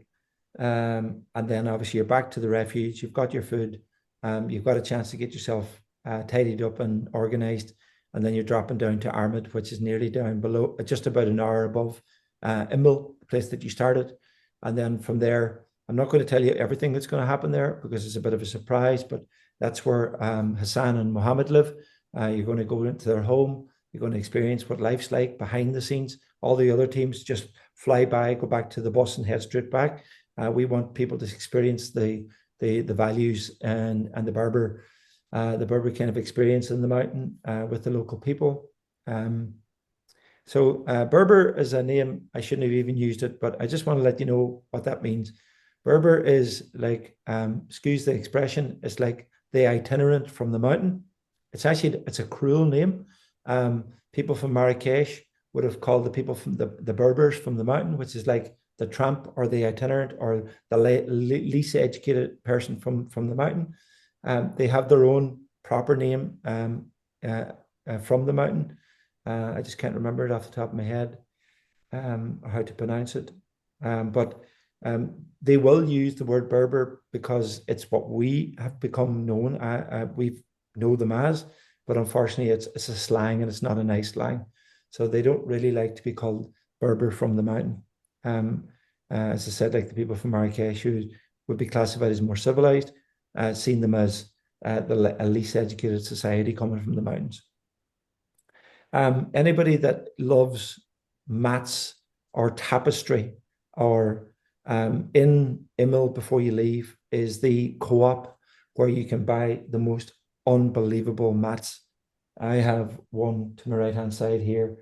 And then obviously you're back to the refuge. You've got your food. You've got a chance to get yourself tidied up and organized. And then you're dropping down to Armid, which is nearly down below, just about an hour above Imbil, the place that you started. And then from there, I'm not going to tell you everything that's going to happen there, because it's a bit of a surprise, but that's where Hassan and Mohammed live. You're going to go into their home. You're going to experience what life's like behind the scenes. All the other teams just fly by, go back to the bus and head straight back. We want people to experience the values and the Berber kind of experience in the mountain with the local people. So Berber is a name, I shouldn't have even used it, but I just want to let you know what that means. Berber is like, excuse the expression, it's like the itinerant from the mountain. It's a cruel name. People from Marrakesh would have called the people from the Berbers from the mountain, which is like the tramp or the itinerant or the least educated person from the mountain. They have their own proper name from the mountain. I just can't remember it off the top of my head, how to pronounce it. But they will use the word Berber because it's what we have become known. We know them as, but unfortunately it's a slang, and it's not a nice slang. So they don't really like to be called Berber from the mountain. As I said, like the people from Marrakesh, who would be classified as more civilized, seen them as the least educated society coming from the mountains. Anybody that loves mats or tapestry, or in Imil before you leave is the co-op where you can buy the most unbelievable mats. I have one to my right hand side here.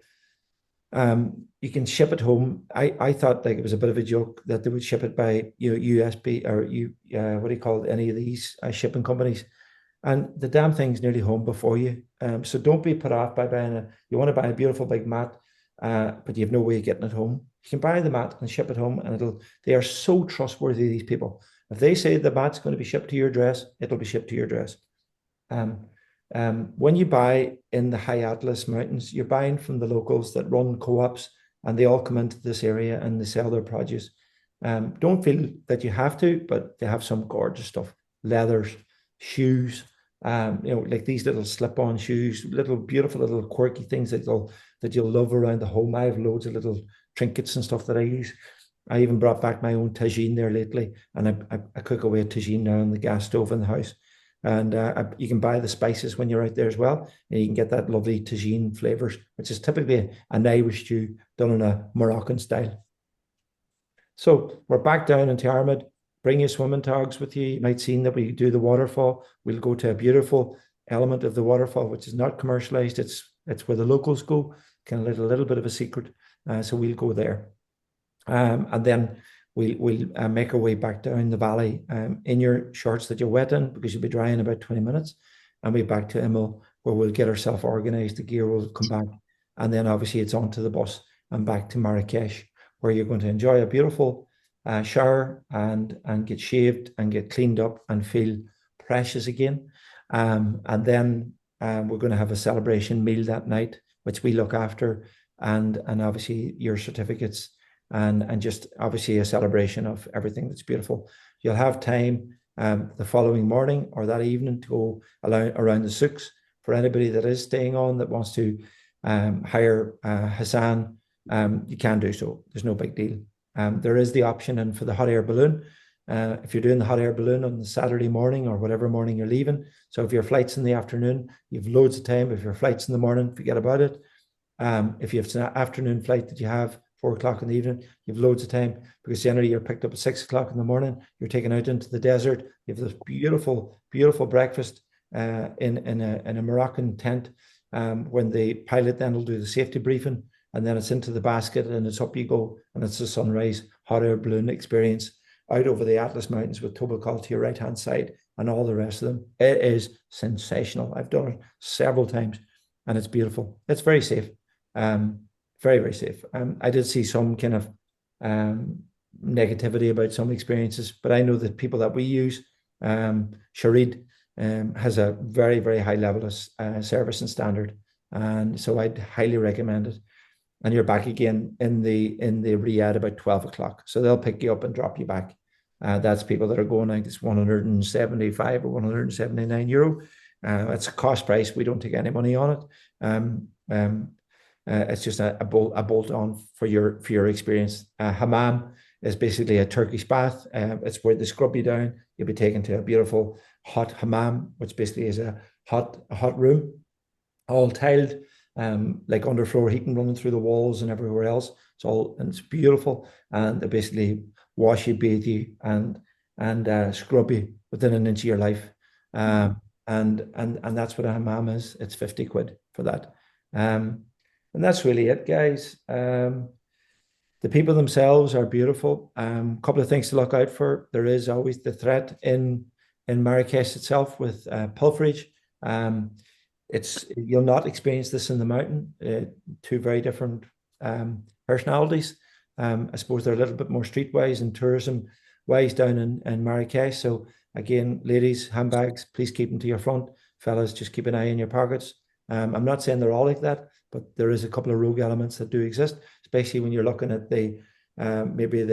You can ship it home. I thought like it was a bit of a joke that they would ship it by USB or what do you call it, any of these shipping companies. and the damn thing's nearly home before you. So don't be put off by buying you want to buy a beautiful big mat, but you have no way of getting it home. You can buy the mat and ship it home, and they are so trustworthy, these people. If they say the mat's going to be shipped to your address, it'll be shipped to your address. When you buy in the high Atlas Mountains, you're buying from the locals that run co-ops, and they all come into this area and they sell their produce. Don't feel that you have to, but they have some gorgeous stuff. Leathers, shoes, like these little slip-on shoes, little beautiful little quirky things that you'll love around the home. I have loads of little trinkets and stuff that I use. I even brought back my own tagine there lately, and I cook away a tagine now on the gas stove in the house. And you can buy the spices when you're out there as well, and you can get that lovely tagine flavors, which is typically an Irish stew done in a Moroccan style. So we're back down in Tiarmid. Bring your swimming togs with you. You might see that we do the waterfall. We'll go to a beautiful element of the waterfall, which is not commercialized. It's where the locals go, kind of a little bit of a secret. So we'll go there. And then we'll make our way back down the valley in your shorts that you're wet in, because you'll be dry in about 20 minutes. And we'll be back to Immel, where we'll get ourselves organized. The gear will come back. And then obviously it's onto the bus and back to Marrakesh, where you're going to enjoy a beautiful shower and get shaved and get cleaned up and feel precious again. And then we're going to have a celebration meal that night, which we look after, and obviously your certificates, and just obviously a celebration of everything that's beautiful. You'll have time the following morning or that evening to go around the souks. For anybody that is staying on that wants to hire Hassan, you can do so. There's no big deal. There is the option, and for the hot air balloon, if you're doing the hot air balloon on the Saturday morning or whatever morning you're leaving. So if your flight's in the afternoon, you've loads of time. If your flight's in the morning, forget about it. If you have an afternoon flight that you have 4 o'clock in the evening, you've loads of time, because generally you're picked up at 6 o'clock in the morning. You're taken out into the desert. You have this beautiful, beautiful breakfast in a Moroccan tent. When the pilot then will do the safety briefing, and then it's into the basket and it's up you go, and it's a sunrise hot air balloon experience out over the Atlas Mountains with Toubkal to your right hand side and all the rest of them. It is sensational. I've done it several times and it's beautiful. It's very safe. Very, very safe. I did see some kind of negativity about some experiences, but I know that people that we use, Sharid, has a very, very high level of service and standard, and so I'd highly recommend it. And you're back again in the Riyadh about 12 o'clock, so they'll pick you up and drop you back. That's people that are going, I guess, 175 or 179 euro. It's a cost price. We don't take any money on it. It's just a bolt on for your experience. Hammam is basically a Turkish bath. It's where they scrub you down. You'll be taken to a beautiful hot hammam, which basically is a hot room, all tiled, like underfloor heating running through the walls and everywhere else. It's beautiful, and they basically wash you, bathe you, and scrub you within an inch of your life. And that's what a hammam is. It's 50 quid for that. And that's really it, guys. The people themselves are beautiful. Couple of things to look out for. There is always the threat in Marrakesh itself with pilferage. You'll not experience this in the mountain. Two very different personalities. I suppose they're a little bit more streetwise and tourism-wise down in Marrakesh. So again, ladies, handbags, please keep them to your front. Fellas, just keep an eye in your pockets. I'm not saying they're all like that, but there is a couple of rogue elements that do exist, especially when you're looking at maybe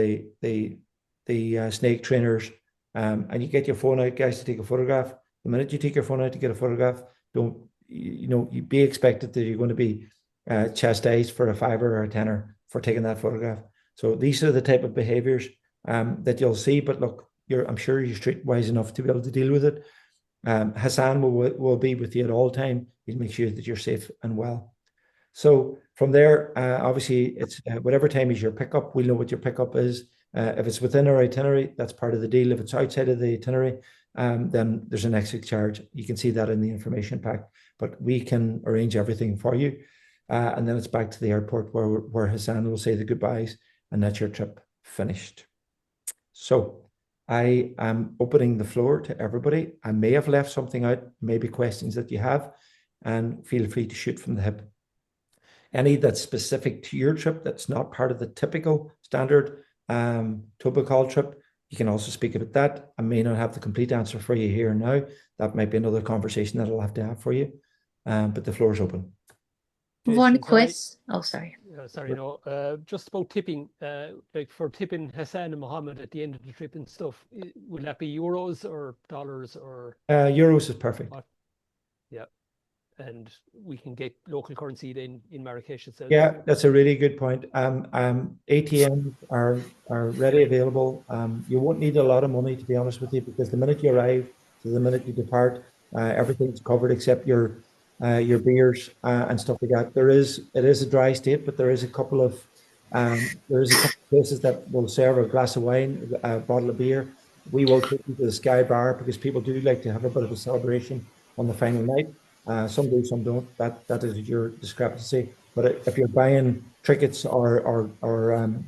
the snake trainers, and you get your phone out, guys, to take a photograph. The minute you take your phone out to get a photograph, you be expected that you're going to be chastised for a $5 or a $10 for taking that photograph. So these are the type of behaviors that you'll see. But look, I'm sure you're streetwise enough to be able to deal with it. Hassan will be with you at all time. He'll make sure that you're safe and well. So from there, obviously, it's whatever time is your pickup, we'll know what your pickup is. If it's within our itinerary, that's part of the deal. If it's outside of the itinerary, then there's an extra charge. You can see that in the information pack, but we can arrange everything for you. And then it's back to the airport where Hassan will say the goodbyes, and that's your trip finished. So I am opening the floor to everybody. I may have left something out, maybe questions that you have, and feel free to shoot from the hip. Any that's specific to your trip that's not part of the typical standard Toubkal trip, you can also speak about that. I may not have the complete answer for you here and now. That might be another conversation that I'll have to have for you. But the floor is open. One question. Oh, sorry. Sorry, no. Just about tipping, like for tipping Hassan and Mohammed at the end of the trip and stuff, will that be euros or dollars or? Euros is perfect. What? Yeah, and we can get local currency then in Marrakesh itself. Yeah, that's a really good point. ATMs are ready available. You won't need a lot of money, to be honest with you, because the minute you arrive to the minute you depart, everything's covered except your beers and stuff like that. It is a dry state, but there is a couple of places that will serve a glass of wine, a bottle of beer. We will take you to the Sky Bar because people do like to have a bit of a celebration on the final night. Some do, some don't. That is your discrepancy. But if you're buying trinkets or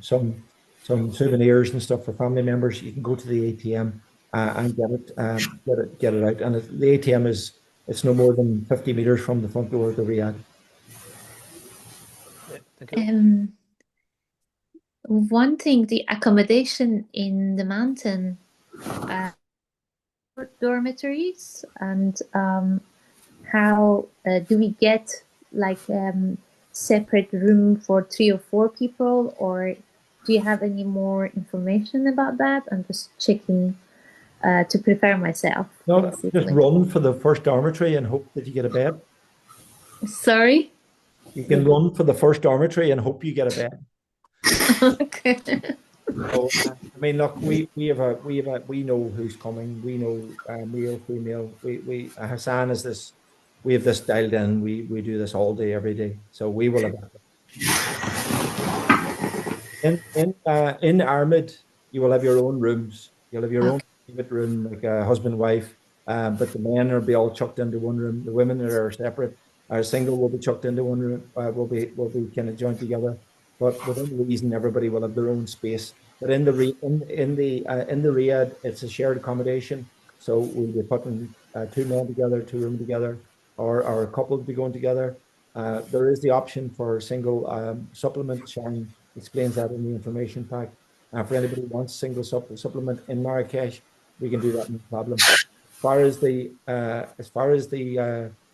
some souvenirs and stuff for family members, you can go to the ATM and get it out. And the ATM it's no more than 50 meters from the front door of the Riyadh. Yeah, thank you. One thing, the accommodation in the mountain, dormitories, and how do we get like separate room for 3 or 4 people, or do you have any more information about that? I'm just checking to prepare myself. No, basically. just run for the first dormitory and hope that you get a bed. Sorry? You can run for the first dormitory and hope you get a bed. Okay. So, I mean, look, we know who's coming. We know male, female. We Hassan is this. We have this dialed in. We do this all day, every day. So we will have it. In Armid, you will have your own rooms. You'll have your own private room, like a husband, wife. But the men will be all chucked into one room. The women that are separate, are single, will be chucked into one room. Will be kind of joined together. But within reason, everybody will have their own space. But in the Riyadh, it's a shared accommodation. So we'll be putting 2 men together, 2 rooms together, or a couple will be going together. There is the option for single supplement. Sharon explains that in the information pack. For anybody who wants single supplement in Marrakesh, we can do that, no problem. As far as the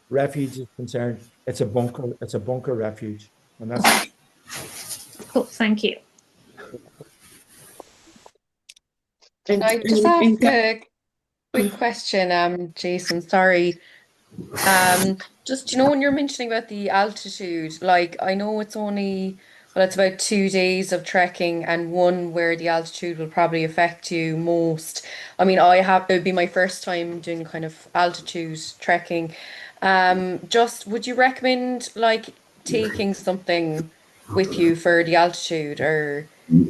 refuge is concerned, it's a bunker. It's a bunker refuge, and that's. Cool, thank you. Can I just ask a quick question, Jason? Sorry. Just, when you're mentioning about the altitude, like I know it's only, well, it's about 2 days of trekking and one where the altitude will probably affect you most. I mean, it would be my first time doing kind of altitude trekking. Just would you recommend like taking something with you for the altitude, or you're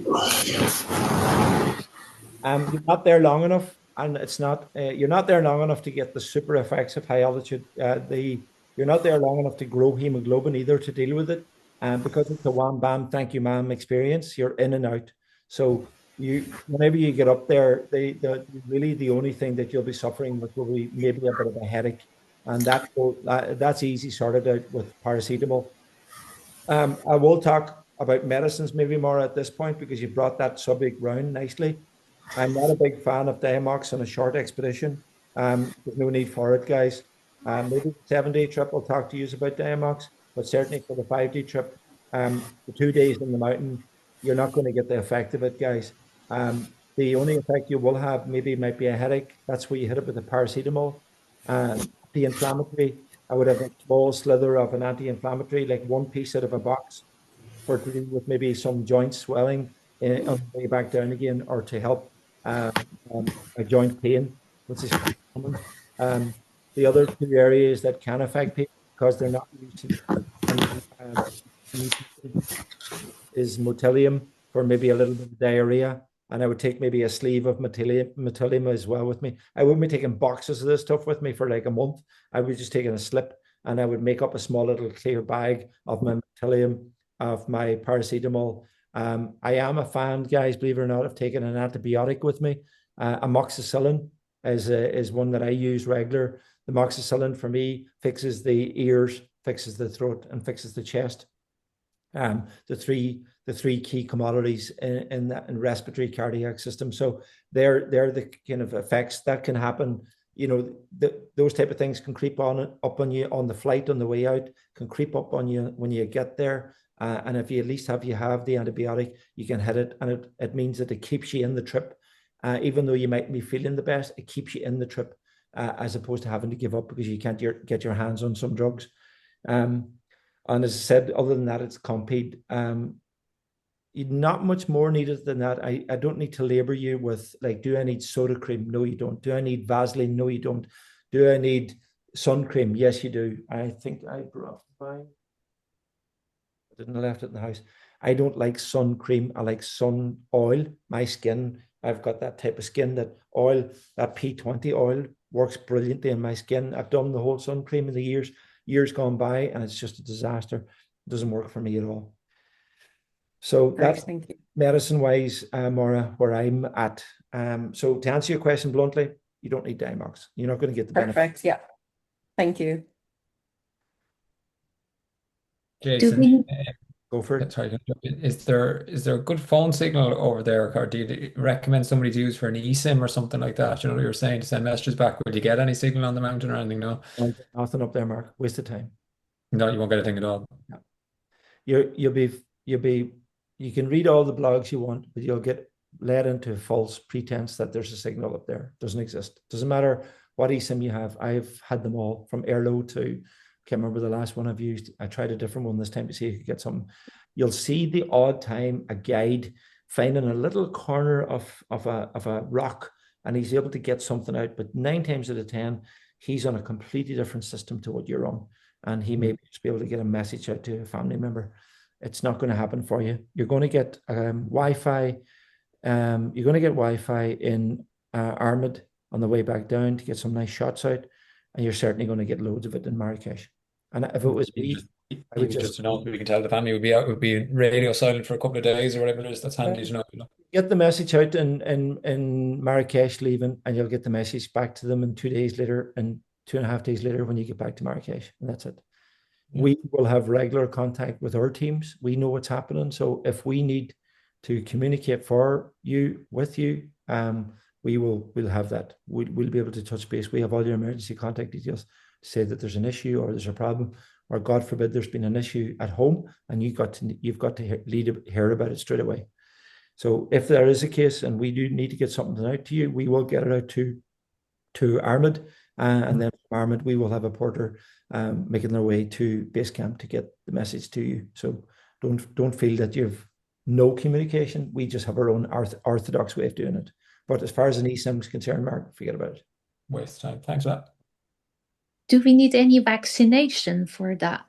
not there long enough, and it's not you're not there long enough to get the super effects of high altitude. You're not there long enough to grow hemoglobin either to deal with it, and because it's a wham bam thank you ma'am experience, you're in and out. So whenever you get up there, really the only thing that you'll be suffering with will be maybe a bit of a headache, and that's easy sorted out with paracetamol. I will talk about medicines maybe more at this point because you brought that subject round nicely. I'm not a big fan of Diamox on a short expedition. There's no need for it, guys. Maybe the 7-day trip will talk to you about Diamox, but certainly for the 5-day trip, the 2 days in the mountain, you're not going to get the effect of it, guys. The only effect you will have might be a headache. That's where you hit it with the paracetamol. Anti-inflammatory, I would have a small slither of an anti-inflammatory, like 1 piece out of a box, for to do with maybe some joint swelling on the way back down again, or to help a joint pain, which is common. The other 2 areas that can affect people because they're not using is motilium for maybe a little bit of diarrhea. And I would take maybe a sleeve of motilium as well with me. I wouldn't be taking boxes of this stuff with me for like a month. I would just taking a slip, and I would make up a small little clear bag of my motilium, of my paracetamol. I am a fan, guys, believe it or not, of taking an antibiotic with me. Amoxicillin is one that I use regular. The amoxicillin for me fixes the ears, fixes the throat, and fixes the chest. The three key commodities in respiratory cardiac system. So they're the kind of effects that can happen. Those type of things can creep up on you on the flight, on the way out, can creep up on you when you get there. And if you at least have the antibiotic, you can hit it, and it means that it keeps you in the trip. Even though you might be feeling the best, it keeps you in the trip, as opposed to having to give up because you can't get your hands on some drugs. And as I said, other than that, it's Compeed. Not much more needed than that. I don't need to labor you with, like, do I need soda cream? No, you don't. Do I need Vaseline? No, you don't. Do I need sun cream? Yes, you do. I think I brought mine. I didn't left it in the house. I don't like sun cream. I like sun oil. My skin, I've got that type of skin that P20 oil works brilliantly in my skin. I've done the whole sun cream in the years gone by, and it's just a disaster. It doesn't work for me at all. So that's medicine-wise, Maura, where I'm at. So to answer your question bluntly, you don't need Diamox. You're not going to get the benefit. Perfect. Yeah. Thank you. Jason, go for it. Sorry, is there a good phone signal over there, or do you recommend somebody to use for an eSIM or something like that? You were saying to send messages back. Would you get any signal on the mountain or anything? No. Nothing up there, Mark. Waste of time. No, you won't get anything at all. No. You can read all the blogs you want, but you'll get led into false pretense that there's a signal up there. It doesn't exist. Doesn't matter what eSIM you have. I've had them all, from Airlo to, can't remember the last one I've used. I tried a different one this time to see if you could get something. You'll see the odd time a guide finding a little corner of a rock, and he's able to get something out. But 9 times out of 10, he's on a completely different system to what you're on, and he may just be able to get a message out to a family member. It's not going to happen for you. You're going to get Wi-Fi. You're going to get Wi-Fi in Armid on the way back down to get some nice shots out, and you're certainly going to get loads of it in Marrakesh. And if it was me, I would just know, we can tell the family would be radio silent for a couple of days or whatever it is. That's handy to know. Get the message out in Marrakesh leaving, and you'll get the message back to them in 2 days later and 2.5 days later when you get back to Marrakesh, and that's it. We will have regular contact with our teams. We know what's happening. So if we need to communicate with you, we'll have that. We'll be able to touch base. We have all your emergency contact details to say that there's an issue or there's a problem, or God forbid there's been an issue at home, and you've got to hear about it straight away. So if there is a case and we do need to get something out to you, we will get it out to Armid, and then from Armid we will have a porter making their way to base camp to get the message to you. So don't feel that you've no communication. We just have our own orthodox way of doing it. But as far as an eSIM is concerned, Mark, forget about it. Waste of time. Thanks for that. Do we need any vaccination for that,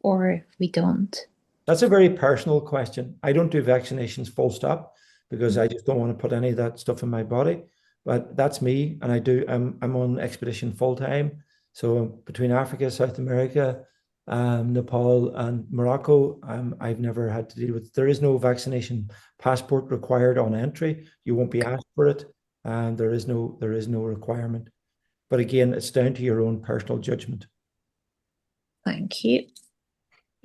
or we don't? That's a very personal question. I don't do vaccinations full stop because I just don't want to put any of that stuff in my body. But that's me, and I'm on expedition full time. So between Africa, South America, Nepal, and Morocco, I've never had to deal with. There is no vaccination passport required on entry. You won't be asked for it, and there is no requirement. But again, it's down to your own personal judgment. Thank you.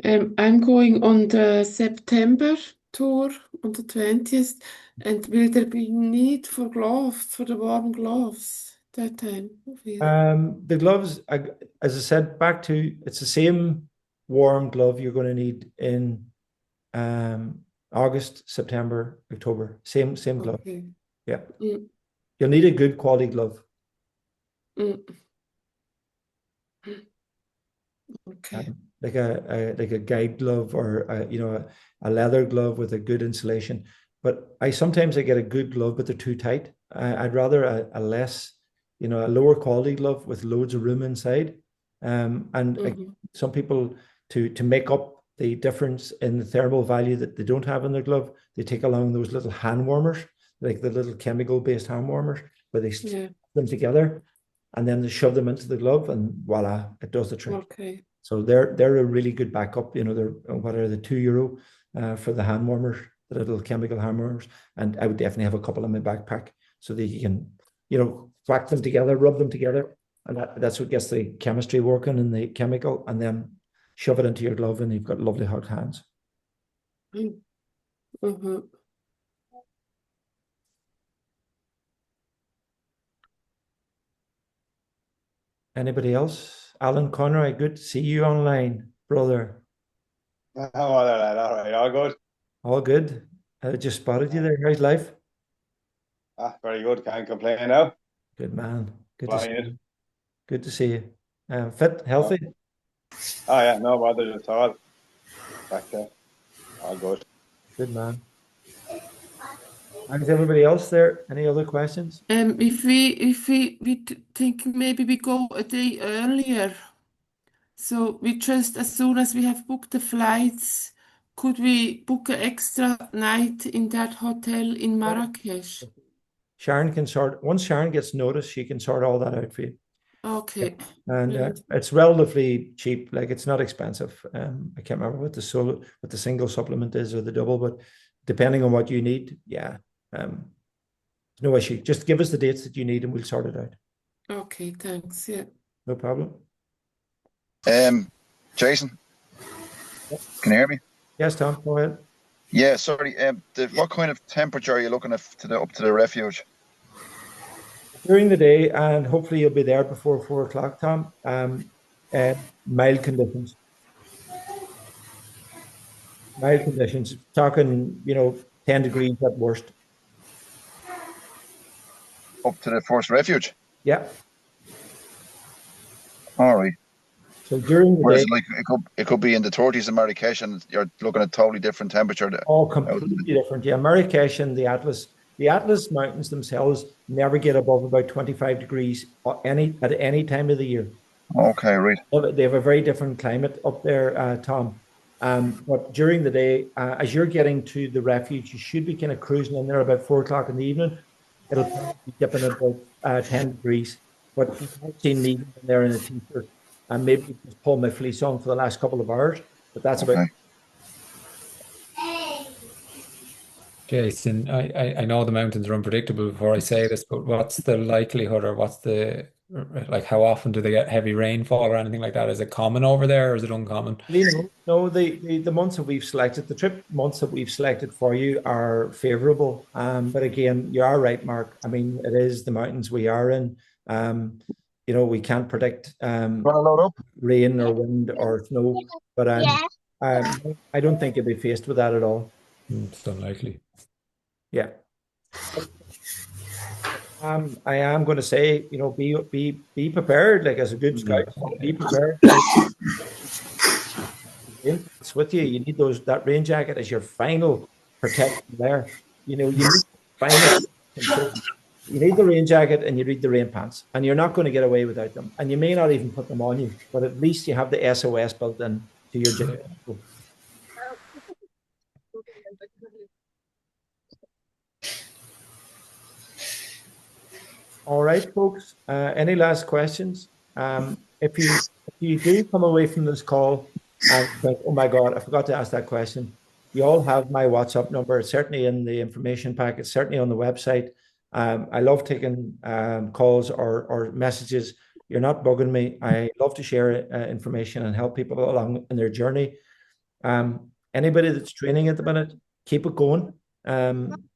I'm going on the September tour on the 20th, and will there be need for gloves, for the warm gloves that time? The gloves, as I said, it's the same warm glove you're going to need in August, September, October. Same glove. Okay. Yeah. You'll need a good quality glove. Okay. Like a guide glove, or a leather glove with a good insulation. But I sometimes get a good glove, but they're too tight. I'd rather a less, a lower quality glove with loads of room inside. Some people, to make up the difference in the thermal value that they don't have in their glove, they take along those little hand warmers, like the little chemical-based hand warmers, where they stick them together, and then they shove them into the glove, and voila, it does the trick. Okay. So they're a really good backup. They're the €2 for the hand warmers, the little chemical hand warmers, and I would definitely have a couple in my backpack so that you can, whack them together, rub them together, and that's what gets the chemistry working and the chemical, and then shove it into your glove, and you've got lovely hot hands. Mm-hmm. Anybody else? Alan Conroy, good to see you online, brother. Oh, all right, all good. All good. I just spotted you there. How's life? Very good. Can't complain now. Good man. Good to see Flying it. you. Good to see you. Fit, healthy? Oh yeah, no bother at all. Back there. All good. Good man. How's everybody else there? Any other questions? If we think maybe we go a day earlier, so we just as soon as we have booked the flights, could we book an extra night in that hotel in Marrakesh? Sharon can once Sharon gets notice, she can sort all that out for you. Okay. And Brilliant. it's relatively cheap, like it's not expensive. I can't remember what the single supplement is or the double, but depending on what you need, yeah. No issue. Just give us the dates that you need and we'll sort it out. Okay, thanks. Yeah. No problem. Jason, can you hear me? Yes, Tom, go ahead. Yeah, sorry. What kind of temperature are you looking at up to the refuge? During the day, and hopefully you'll be there before 4 o'clock, Tom. Mild conditions. Mild conditions. Talking, 10 degrees at worst. Up to the first refuge? Yeah. All right. So during the Whereas day, it could be in the 30s in Marrakesh, and you're looking at totally different temperature. all completely different. Yeah, Marrakesh and the Atlas Mountains themselves never get above about 25 degrees at any time of the year. Okay, right. They have a very different climate up there, Tom. But during the day, as you're getting to the refuge, you should be kind of cruising in there about 4 o'clock in the evening. It'll probably be dipping at about 10 degrees. But I've seen me in there in a t-shirt and maybe just pull my fleece on for the last couple of hours. But that's about. Jason, I know the mountains are unpredictable before I say this, but what's the likelihood, or what's how often do they get heavy rainfall or anything like that? Is it common over there or is it uncommon? No, the months that we've selected, the trip months that we've selected for you are favorable. But again, you are right, Mark. I mean, it is the mountains we are in. We can't predict rain or wind or snow, but I don't think you'll be faced with that at all. It's unlikely. Yeah. I am going to say, be prepared, like as a good scout, be prepared. It's with you. You need that rain jacket as your final protection there. You need you need the rain jacket and you need the rain pants, and you're not going to get away without them. And you may not even put them on you, but at least you have the SOS built in to your jacket. All right, folks. Any last questions? If you do come away from this call and think, oh my God, I forgot to ask that question, you all have my WhatsApp number. It's certainly in the information pack. It's certainly on the website. I love taking calls or messages. You're not bugging me. I love to share information and help people along in their journey. Anybody that's training at the minute, keep it going.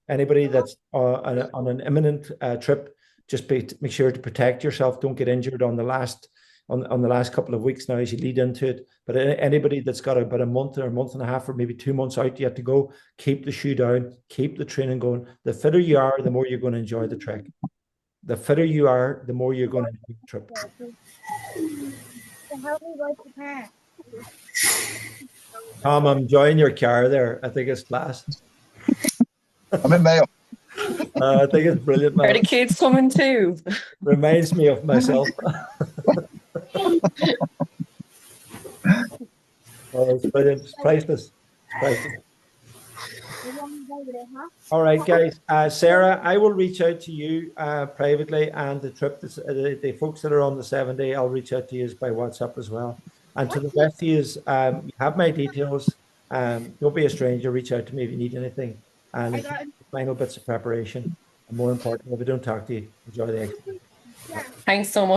Anybody that's on an imminent trip, just make sure to protect yourself. Don't get injured on the last couple of weeks now as you lead into it. But anybody that's got about a month or a month and a half or maybe 2 months out yet to go, keep the shoe down, keep the training going. The fitter you are, the more you're going to enjoy the trek. The fitter you are, the more you're going to enjoy the trip. Tom, I'm enjoying your car there. I think it's class. I'm in Mayo. I think it's brilliant, man. Are the kids coming too? Reminds me of myself. It's brilliant. It's priceless. It's priceless. All right, guys. Sarah, I will reach out to you privately, and the the folks that are on the 7-day, I'll reach out to you by WhatsApp as well. And to the rest of you, you have my details. Don't be a stranger. Reach out to me if you need anything. And final bits of preparation. And more importantly, if we don't talk to you, enjoy the experience. Thanks so much.